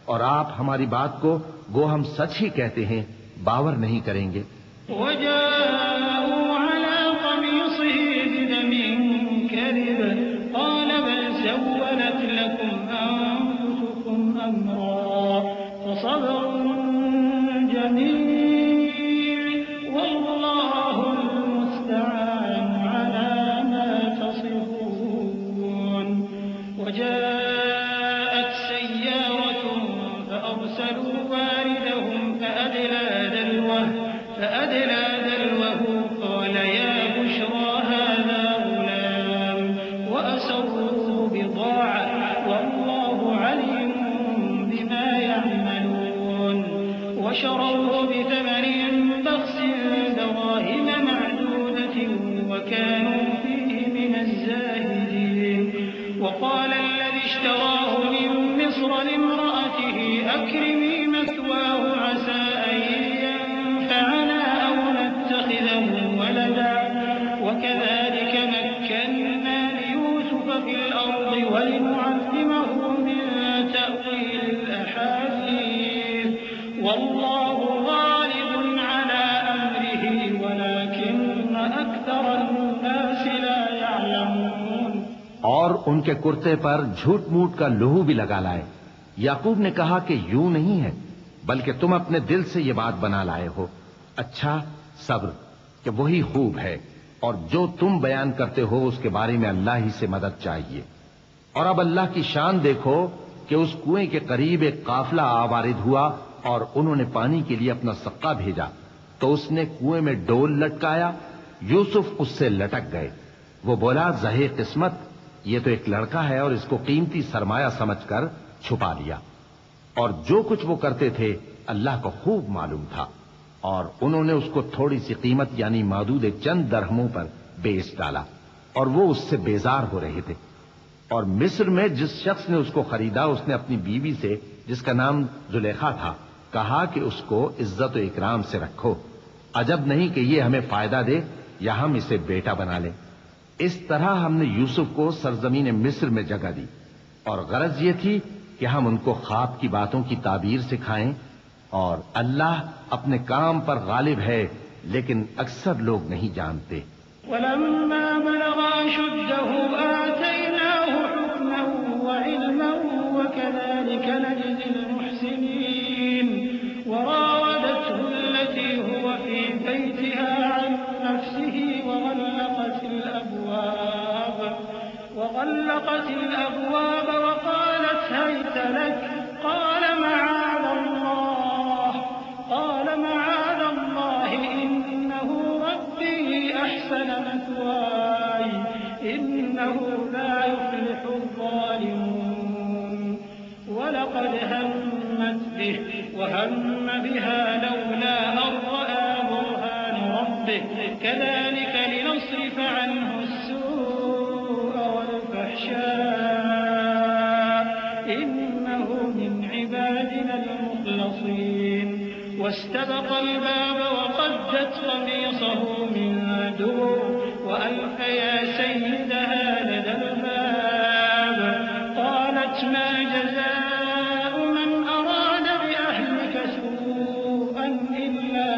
اور آپ ہماری بات کو گو ہم سچ ہی کہتے ہیں باور نہیں کریں گے۔ وجاءوا على قميصه بدم كذب قال بل سولت لكم أنفسكم أمرا فصبر جميل والله المستعان على ما تصفون۔ وجاءت سيارة فأرسلوا واردهم فأدلى دلوه قال يا بشرى هذا غلام وأسروه بضاعة والله عليم بما يعملون، وشروه بثمن بخس دراهم معدودة وكانوا فيه من الزاهدين۔ وقال الذي اشتراه من مصر لامرأته أكرمي مثواه عسى أن ينفعنا أو نتخذه ولدا وكذلك مكنا ليوسف في الأرض ولنعلمه من تأويل الأحاديث والله غالب على أمره ولكن أكثر الناس لا يعلمون۔ اور ان کے کرتے پر جھوٹ موٹ کا لہو بھی لگا لائے۔ یعقوب نے کہا کہ یوں نہیں ہے، بلکہ تم اپنے دل سے یہ بات بنا لائے ہو۔ اچھا، صبر کہ وہی خوب ہے، اور جو تم بیان کرتے ہو اس کے بارے میں اللہ ہی سے مدد چاہیے۔ اور اب اللہ کی شان دیکھو کہ اس کنویں کے قریب ایک قافلہ آوارد ہوا اور انہوں نے پانی کے لیے اپنا سقا بھیجا تو اس نے کنویں میں ڈول لٹکایا، یوسف اس سے لٹک گئے۔ وہ بولا زہے قسمت، یہ تو ایک لڑکا ہے، اور اس کو قیمتی سرمایہ سمجھ کر چھپا لیا۔ اور جو کچھ وہ کرتے تھے اللہ کو خوب معلوم تھا، اور انہوں نے اس کو تھوڑی سی قیمت یعنی معدود چند درہموں پر بیچ ڈالا، اور وہ اس سے بیزار ہو رہے تھے۔ اور مصر میں جس شخص نے اس کو خریدا اس نے اپنی بیوی سے جس کا نام زلیخا تھا کہا کہ اس کو عزت و اکرام سے رکھو، عجب نہیں کہ یہ ہمیں فائدہ دے یا ہم اسے بیٹا بنا لیں۔ اس طرح ہم نے یوسف کو سرزمین مصر میں جگہ دی، اور غرض یہ تھی کہ ہم ان کو خواب کی باتوں کی تعبیر سکھائیں، اور اللہ اپنے کام پر غالب ہے لیکن اکثر لوگ نہیں جانتے۔ ولما بلغ أشده آتيناه حكما وعلما وكذلك نجزي المحسنين۔ وراودته التي هو في بيتها عن نفسه وغلقت الأبواب وقالت هيت لك قال معاذ الله إنه ربي أحسن مثواي إنه لا يفلح الظالمون۔ ولقد همت به وهم بها لولا أن رأى برهان ربه كذلك لنصرف عنه السوء والفحشاء إنه من عبادنا المخلصين۔ واستبق الباب وقدت قميصه من دبر وألف يا سيدها لدى الباب قالت ما جزاء من أراد بأهلك سوءا إلا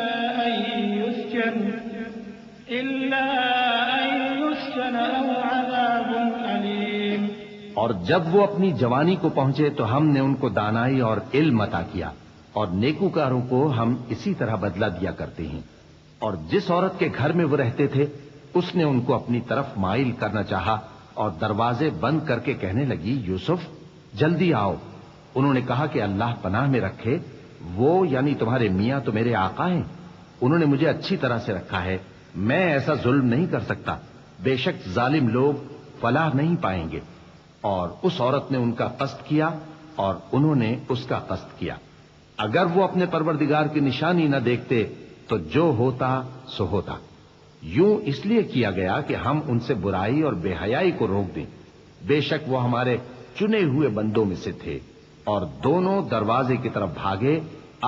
أن يسجن أو عذاب أليم۔ اور جب وہ اپنی جوانی کو پہنچے تو ہم نے ان کو دانائی اور علم عطا کیا، اور نیکوکاروں کو ہم اسی طرح بدلہ دیا کرتے ہیں۔ اور جس عورت کے گھر میں وہ رہتے تھے اس نے ان کو اپنی طرف مائل کرنا چاہا اور دروازے بند کر کے کہنے لگی یوسف جلدی آؤ۔ انہوں نے کہا کہ اللہ پناہ میں رکھے، وہ یعنی تمہارے میاں تو میرے آقا ہیں، انہوں نے مجھے اچھی طرح سے رکھا ہے، میں ایسا ظلم نہیں کر سکتا، بے شک ظالم لوگ فلاح نہیں پائیں گے۔ اور اس عورت نے ان کا قصد کیا، اور انہوں نے اس کا قصد کیا۔ اگر وہ اپنے پروردگار کی نشانی نہ دیکھتے تو جو ہوتا سو ہوتا۔ یوں اس لیے کیا گیا کہ ہم ان سے برائی اور بے حیائی کو روک دیں۔ بے شک وہ ہمارے چنے ہوئے بندوں میں سے تھے۔ اور دونوں دروازے کی طرف بھاگے،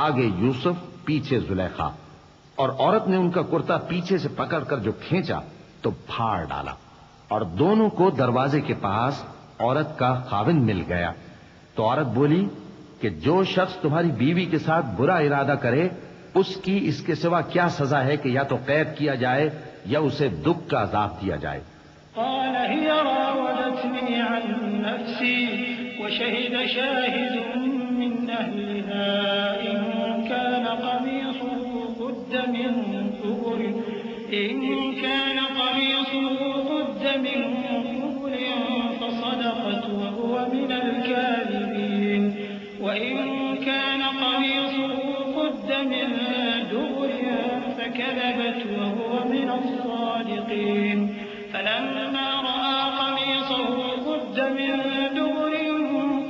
آگے یوسف، پیچھے زلیخا، اور عورت نے ان کا کرتا پیچھے سے پکڑ کر جو کھینچا تو پھاڑ ڈالا، اور دونوں کو دروازے کے پاس عورت کا خاوند مل گیا۔ تو عورت بولی کہ جو شخص تمہاری بیوی کے ساتھ برا ارادہ کرے اس کی اس کے سوا کیا سزا ہے کہ یا تو قید کیا جائے یا اسے دکھ کا عذاب دیا جائے۔ قال هي راودتني عن نفسي وشهد شاهد من أهلها إن كان قميصه قد من دبر فصدقت وهو من الكاذبين وإن كان قميصه قد من دبر فكذبت وهو من الصادقين فلما رأى قميصه قد من دبر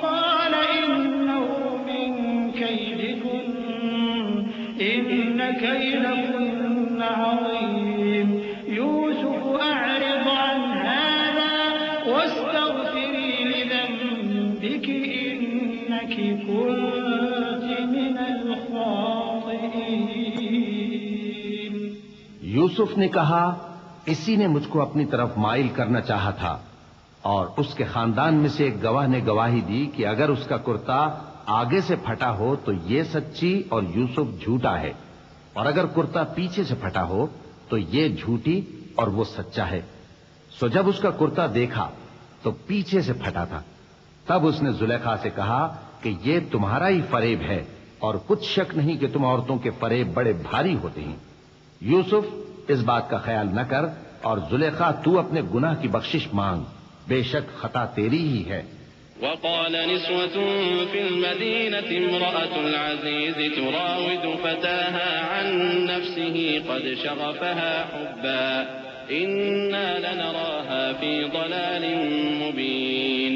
قال إنه من كيدكن إن كيدكن عظيم يوسف أعرض عن هذا واستغفري لذنبك إنك كنت من الخاطئين۔ یوسف نے کہا اسی نے مجھ کو اپنی طرف مائل کرنا چاہا تھا، اور اس کے خاندان میں سے ایک گواہ نے گواہی دی کہ اگر اس کا کرتا آگے سے پھٹا ہو تو یہ سچی اور یوسف جھوٹا ہے، اور اگر کرتا پیچھے سے پھٹا ہو تو یہ جھوٹی اور وہ سچا ہے۔ سو جب اس کا کرتا دیکھا تو پیچھے سے پھٹا تھا، تب اس نے زلیخا سے کہا کہ یہ تمہارا ہی فریب ہے، اور کچھ شک نہیں کہ تم عورتوں کے فریب بڑے بھاری ہوتے ہیں۔ یوسف اس بات کا خیال نہ کر، اور زلیخا تو اپنے گناہ کی بخشش مانگ، بے شک خطا تیری ہی ہے۔ وقال نسوة في المدينة امرأة العزيز تراود فتاها عن نفسه قد شغفها حبا إنا لنراها في ضلال مبين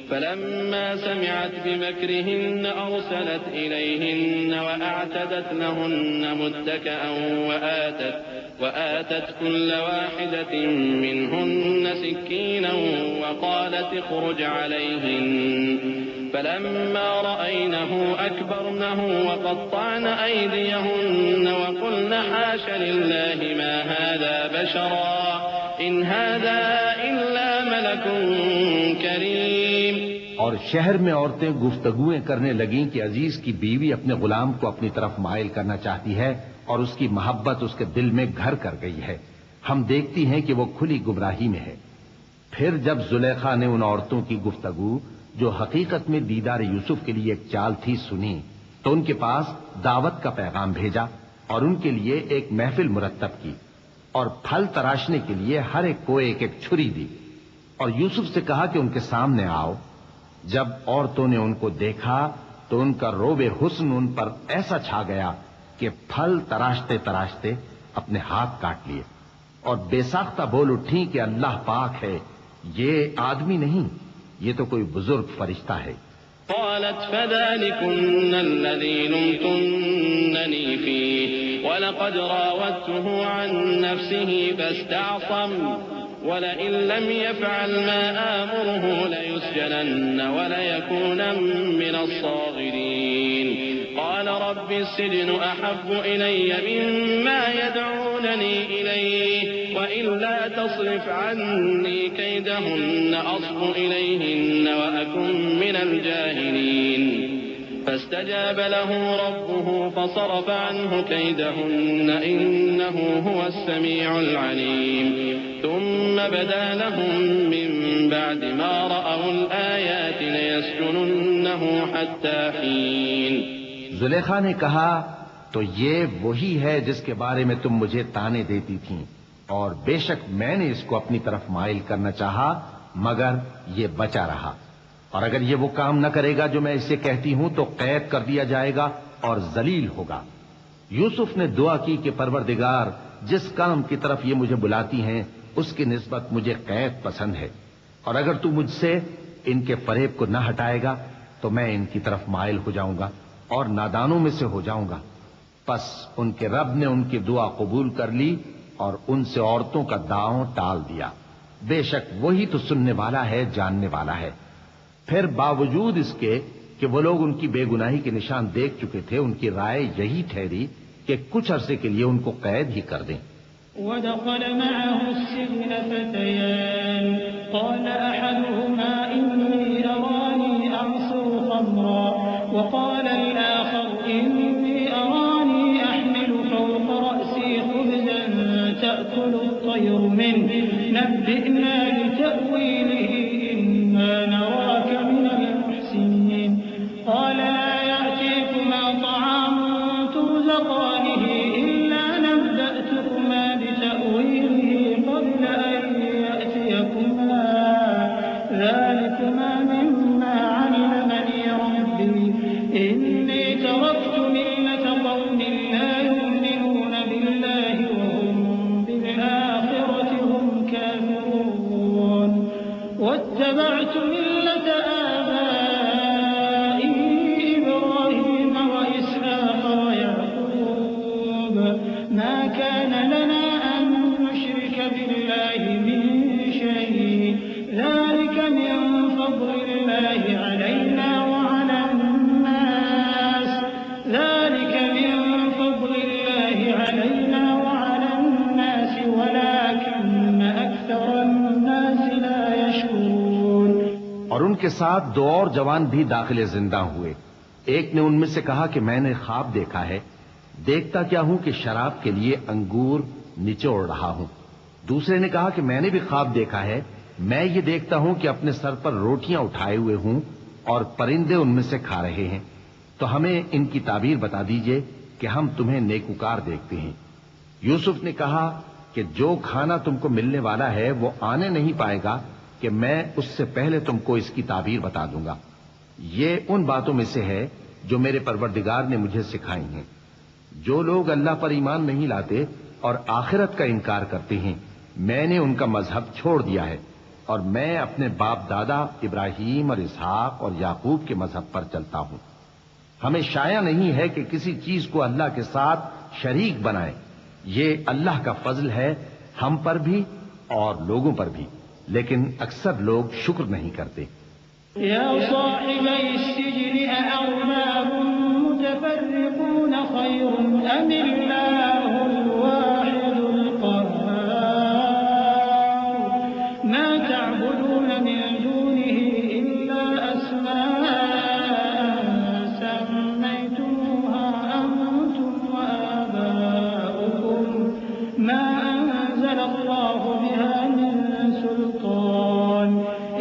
فلما سمعت بمكرهن أرسلت إليهن وأعتدت لهن متكئا وآتت كل واحدة منهن سكينا وقالت اخرج عليهن فلما رأينه أكبرنه وقطعن أيديهن وقلن حاش لله ما هذا بشرا إن هذا إلا ملك کریم۔ اور شہر میں عورتیں گفتگویں کرنے لگیں کہ عزیز کی بیوی اپنے غلام کو اپنی طرف مائل کرنا چاہتی ہے اور اس کی محبت اس کے دل میں گھر کر گئی ہے، ہم دیکھتی ہیں کہ وہ کھلی گمراہی میں ہے۔ پھر جب زلیخا نے ان عورتوں کی گفتگو جو حقیقت میں دیدار یوسف کے لیے ایک چال تھی سنی تو ان کے پاس دعوت کا پیغام بھیجا اور ان کے لیے ایک محفل مرتب کی اور پھل تراشنے کے لیے ہر ایک کو ایک ایک چھری دی، اور یوسف سے کہا کہ ان کے سامنے آؤ۔ جب عورتوں نے ان کو دیکھا تو ان کا روب حسن ان پر ایسا چھا گیا کہ پھل تراشتے تراشتے اپنے ہاتھ کاٹ لیے، اور بے ساختہ بول اٹھی کہ اللہ پاک ہے، یہ آدمی نہیں، یہ تو کوئی بزرگ فرشتہ ہے۔ قالت فذلكن الذي لمتنني فيه ولقد راودته عن نفسه فاستعصم ولئن لم يفعل ما آمره ليسجنن وليكونن من الصاغرين قال رب السجن أحب إلي مما يدعونني إليه وإلا تصرف عني كيدهن أصب إليهن وأكن من الجاهلين فاستجاب له ربه فصرف عنه كيدهن إنه هو السميع العليم ثم بدا لهم من بعد ما رأوا الآيات ليسجننه حتى حين۔ زلیخا نے کہا تو یہ وہی ہے جس کے بارے میں تم مجھے تانے دیتی تھیں، اور بے شک میں نے اس کو اپنی طرف مائل کرنا چاہا مگر یہ بچا رہا، اور اگر یہ وہ کام نہ کرے گا جو میں اسے کہتی ہوں تو قید کر دیا جائے گا اور ذلیل ہوگا۔ یوسف نے دعا کی کہ پروردگار جس کام کی طرف یہ مجھے بلاتی ہیں اس کی نسبت مجھے قید پسند ہے، اور اگر تو مجھ سے ان کے فریب کو نہ ہٹائے گا تو میں ان کی طرف مائل ہو جاؤں گا اور نادانوں میں سے ہو جاؤں گا۔ پس ان کے رب نے ان کی دعا قبول کر لی اور ان سے عورتوں کا داؤں ٹال دیا۔ بے شک وہی تو سننے والا ہے، جاننے والا ہے۔ پھر باوجود اس کے کہ وہ لوگ ان کی بے گناہی کے نشان دیکھ چکے تھے، ان کی رائے یہی ٹھہری کہ کچھ عرصے کے لیے ان کو قید ہی کر دیں۔ ودخل معه السجن فتيان قال أحدهما إني أراني أعصر خمرا وقال الآخر إني أراني أحمل فوق رأسي خبزا تأكل الطير منه نبئنا بتأويله إنا نراك من المحسنين قال لا يأتيكما طعام ترزقانه إلا نبأتكما بتأويله قبل أن يأتيكما ذلكما مما علمني ربي إني تركت ملة قوم لا يؤمنون بالله وهم بالآخرة هم كافرون واتبعت ملة آبائي إبراهيم وإسحاق ويعقوب ما كان لنا أن نشرك بالله من شيء ذلك من فضل الله علينا وعلى الناس ولكن أكثر الناس لا يشكرون۔ اور ان کے ساتھ دو اور جوان بھی داخل زندہ ہوئے۔ ایک نے ان میں سے کہا کہ میں نے خواب دیکھا ہے، دیکھتا کیا ہوں کہ شراب کے لیے انگور نچوڑ رہا ہوں۔ دوسرے نے کہا کہ میں نے بھی خواب دیکھا ہے، میں یہ دیکھتا ہوں کہ اپنے سر پر روٹیاں اٹھائے ہوئے ہوں اور پرندے ان میں سے کھا رہے ہیں، تو ہمیں ان کی تعبیر بتا دیجئے کہ ہم تمہیں نیکوکار دیکھتے ہیں۔ یوسف نے کہا کہ جو کھانا تم کو ملنے والا ہے وہ آنے نہیں پائے گا کہ میں اس سے پہلے تم کو اس کی تعبیر بتا دوں گا۔ یہ ان باتوں میں سے ہے جو میرے پروردگار نے مجھے سکھائی ہیں۔ جو لوگ اللہ پر ایمان نہیں لاتے اور آخرت کا انکار کرتے ہیں، میں نے ان کا مذہب چھوڑ دیا ہے اور میں اپنے باپ دادا ابراہیم اور اسحاق اور یعقوب کے مذہب پر چلتا ہوں۔ ہمیں شایع نہیں ہے کہ کسی چیز کو اللہ کے ساتھ شریک بنائے۔ یہ اللہ کا فضل ہے ہم پر بھی اور لوگوں پر بھی، لیکن اکثر لوگ شکر نہیں کرتے۔ يا صاحبي السجن أأرباب متفرقون خير أم الله الواحد القهار ما تعبدون من دونه إلا أسماء سميتموها أنتم وآباؤكم ما أنزل الله بها من سلطان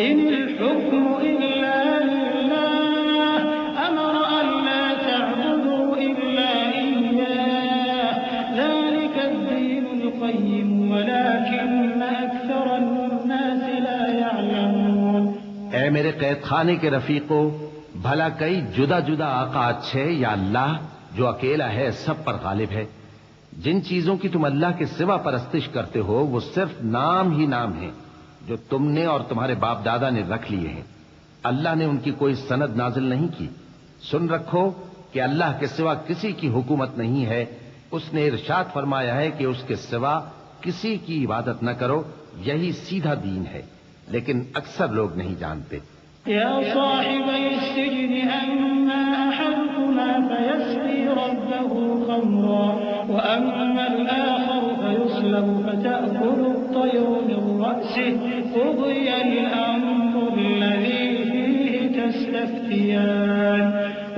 إن الحكم إلا لله أمر ألا تعبدوا إلا إياه ذلك الدين القيم ولكن أكثر الناس لا يعلمون۔ اے میرے قید خانے کے رفیقو، بھلا کئی جدا جدا آقا اچھے یا اللہ جو اکیلا ہے سب پر غالب ہے؟ جن چیزوں کی تم اللہ کے سوا پرستش کرتے ہو وہ صرف نام ہی نام ہیں جو تم نے اور تمہارے باپ دادا نے رکھ لیے ہیں، اللہ نے ان کی کوئی سند نازل نہیں کی۔ سن رکھو کہ اللہ کے سوا کسی کی حکومت نہیں ہے، اس نے ارشاد فرمایا ہے کہ اس کے سوا کسی کی عبادت نہ کرو، یہی سیدھا دین ہے، لیکن اکثر لوگ نہیں جانتے۔ يا صاحبي السجن أما أحدكما فيسقي ربه خمرا وأما الآخر فيصلب فتأكل الطير من رأسه قضي الأمر الذي فيه تستفتيان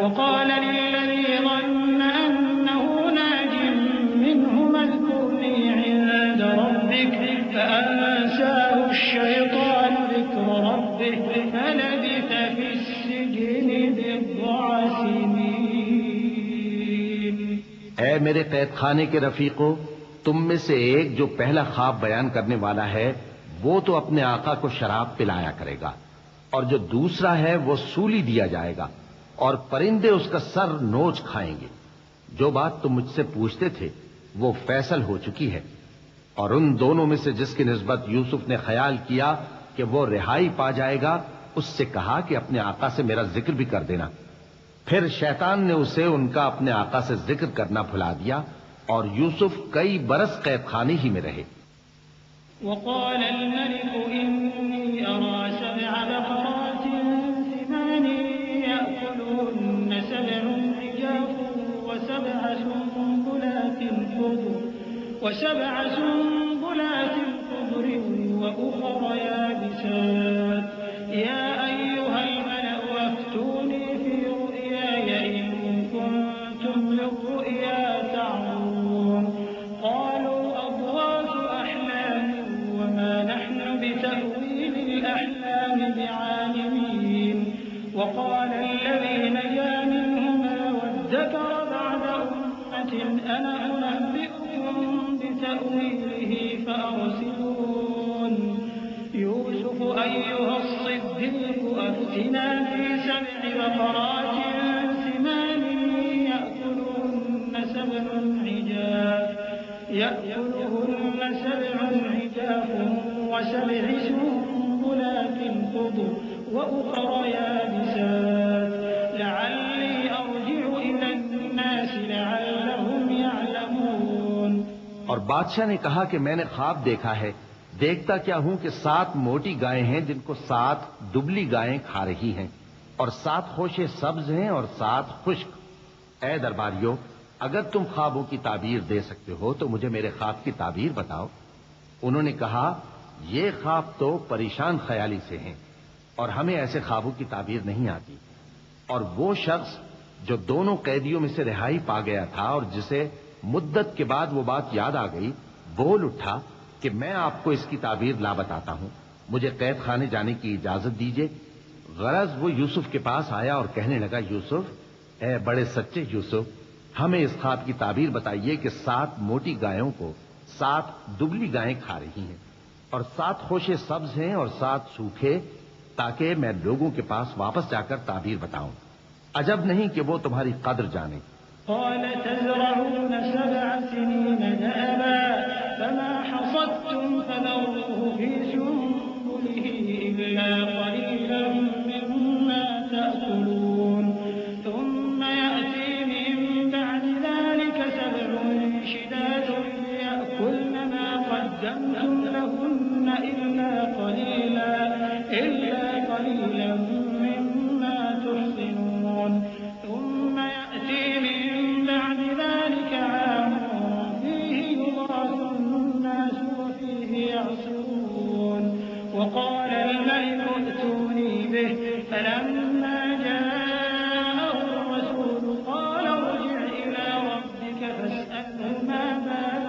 وقال للذي ظن أنه ناج منهما اذكرني عند ربك فأنساه الشيطان ذكر ربه فلبث في السجن بضع سنين۔ اے میرے قید خانے کے رفیقو، تم میں سے ایک جو پہلا خواب بیان کرنے والا ہے وہ تو اپنے آقا کو شراب پلایا کرے گا، اور جو دوسرا ہے وہ سولی دیا جائے گا اور پرندے اس کا سر نوچ کھائیں گے۔ جو بات تم مجھ سے پوچھتے تھے وہ فیصل ہو چکی ہے، اور ان دونوں میں سے جس کی نسبت یوسف نے خیال کیا کہ وہ رہائی پا جائے گا اس سے کہا کہ اپنے آقا سے میرا ذکر بھی کر دینا۔ پھر شیطان نے اسے ان کا اپنے آقا سے ذکر کرنا بھلا دیا اور یوسف کئی برس قید خانے ہی میں رہے۔ وقال الملك إني أرى 7 بقرات سمان يأكلهن 7 عجاف وسبع سنبلات خضر وأخر يابسات يا أيها الملأ أفتوني في رؤياي إن كنتم للرؤيا تعبرون قالوا أضغاث أحلام وما نحن بتأويل الأحلام بعالمين وقال الذي نجا منهما وادكر بعد أمة أنا أنبئكم بتأويله فأرسلون يوسف أيها الصديق أفتنا في 7 بقرات سمان يأكلهن 7 عجاف و7 سنبلات خضر وأخر يابسات لعلي أرجع إلى الناس لعلهم يعلمون۔ اور بادشاہ نے کہا کہ میں نے خواب دیکھا ہے، دیکھتا کیا ہوں کہ 7 موٹی گائیں ہیں جن کو 7 دبلی گائیں کھا رہی ہیں، اور 7 خوشے سبز ہیں اور 7 خشک۔ اے درباریوں، اگر تم خوابوں کی تعبیر دے سکتے ہو تو مجھے میرے خواب کی تعبیر بتاؤ۔ انہوں نے کہا یہ خواب تو پریشان خیالی سے ہیں اور ہمیں ایسے خوابوں کی تعبیر نہیں آتی۔ اور وہ شخص جو دونوں قیدیوں میں سے رہائی پا گیا تھا اور جسے مدت کے بعد وہ بات یاد آ گئی، بول اٹھا کہ میں آپ کو اس کی تعبیر لا بتاتا ہوں، مجھے قید خانے جانے کی اجازت دیجیے۔ غرض وہ یوسف کے پاس آیا اور کہنے لگا، یوسف، اے بڑے سچے یوسف، ہمیں اس خواب کی تعبیر بتائیے کہ 7 موٹی گایوں کو 7 دبلی گائیں کھا رہی ہیں اور 7 خوشے سبز ہیں اور 7 سوکھے، تاکہ میں لوگوں کے پاس واپس جا کر تعبیر بتاؤں۔ عجب نہیں کہ وہ تمہاری قدر جانے۔ قال تزرعون 7 سنين دأبا فما حصدتم فذروه في سنبله إلا قليلا مما تأكلون ثم يأتي من بعد ذلك 7 شداد يأكلن ما قدمتم لهن إلا قليلا مما تحصنون ثم يأتي من بعد ذلك عام فيه يغاث الناس وفيه يعصرون وقال الملك ائتوني به فلما جاءه الرسول قال ارجع إلى ربك فاسأله ما بال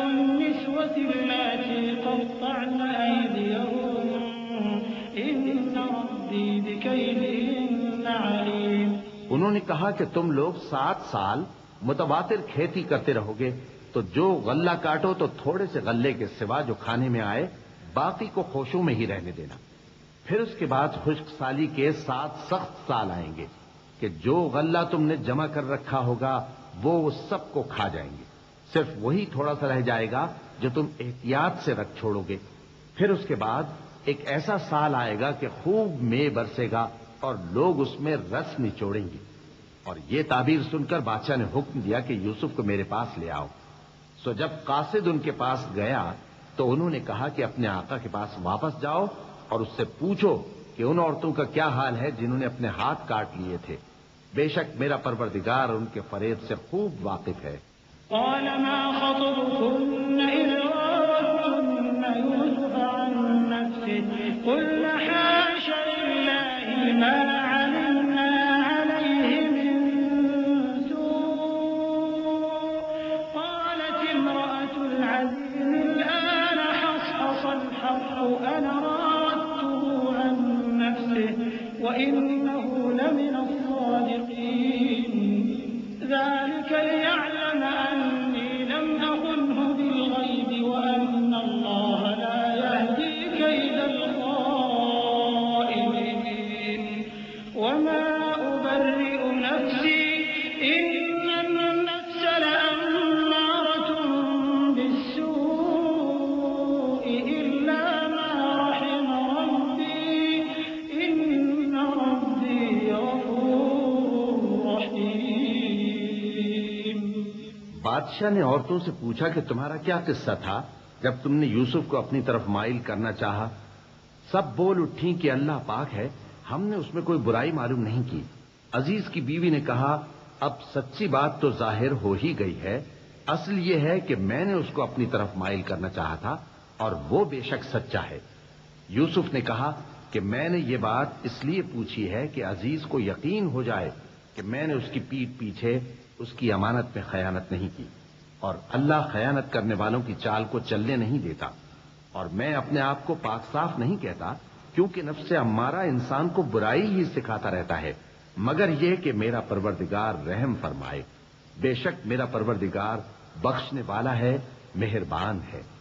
النسوة اللاتي قطعن أيديهن إن ربي بكيدهن عليم۔ انہوں نے کہا کہ تم لوگ 7 سال متواتر کھیتی کرتے رہو گے، تو جو غلہ کاٹو تو تھوڑے سے غلے کے سوا جو کھانے میں آئے باقی کو خوشوں میں ہی رہنے دینا۔ پھر اس کے بعد خشک سالی کے 7 سخت سال آئیں گے کہ جو غلہ تم نے جمع کر رکھا ہوگا وہ سب کو کھا جائیں گے، صرف وہی تھوڑا سا رہ جائے گا جو تم احتیاط سے رکھ چھوڑو گے۔ پھر اس کے بعد ایک ایسا سال آئے گا کہ خوب مے برسے گا اور لوگ اس میں رس نچوڑیں گے۔ اور یہ تعبیر سن کر بادشاہ نے حکم دیا کہ یوسف کو میرے پاس لے آؤ۔ سو جب قاصد ان کے پاس گیا تو انہوں نے کہا کہ اپنے آقا کے پاس واپس جاؤ اور اس سے پوچھو کہ ان عورتوں کا کیا حال ہے جنہوں نے اپنے ہاتھ کاٹ لیے تھے، بے شک میرا پروردگار ان کے فریب سے خوب واقف ہے۔ قال ما خطبكن إذ راوتن يوسف عن نفسه قلنا حاش لله ما علمنا عليه من سوء قالت امرأة العزيز الآن حصحص الحق أنا راودته عن نفسه وإنه لمن الصادقين ذلك ليعلم أني لم أخنه بالغيب وأن الله لا يهدي كيد الخائنين وما أبرئ نفسي إن النفس لأمارة بالسوء إلا ما بادشاہ نے عورتوں سے پوچھا کہ تمہارا کیا قصہ تھا جب تم نے یوسف کو اپنی طرف مائل کرنا چاہا؟ سب بول اٹھیں کہ اللہ پاک ہے، ہم نے اس میں کوئی برائی معلوم نہیں کی۔ عزیز کی بیوی نے کہا، اب سچی بات تو ظاہر ہو ہی گئی ہے، اصل یہ ہے کہ میں نے اس کو اپنی طرف مائل کرنا چاہا تھا اور وہ بے شک سچا ہے۔ یوسف نے کہا کہ میں نے یہ بات اس لیے پوچھی ہے کہ عزیز کو یقین ہو جائے کہ میں نے اس کی پیٹھ پیچھے اس کی امانت میں خیانت نہیں کی، اور اللہ خیانت کرنے والوں کی چال کو چلنے نہیں دیتا۔ اور میں اپنے آپ کو پاک صاف نہیں کہتا، کیونکہ نفس امارہ انسان کو برائی ہی سکھاتا رہتا ہے، مگر یہ کہ میرا پروردگار رحم فرمائے۔ بے شک میرا پروردگار بخشنے والا ہے، مہربان ہے۔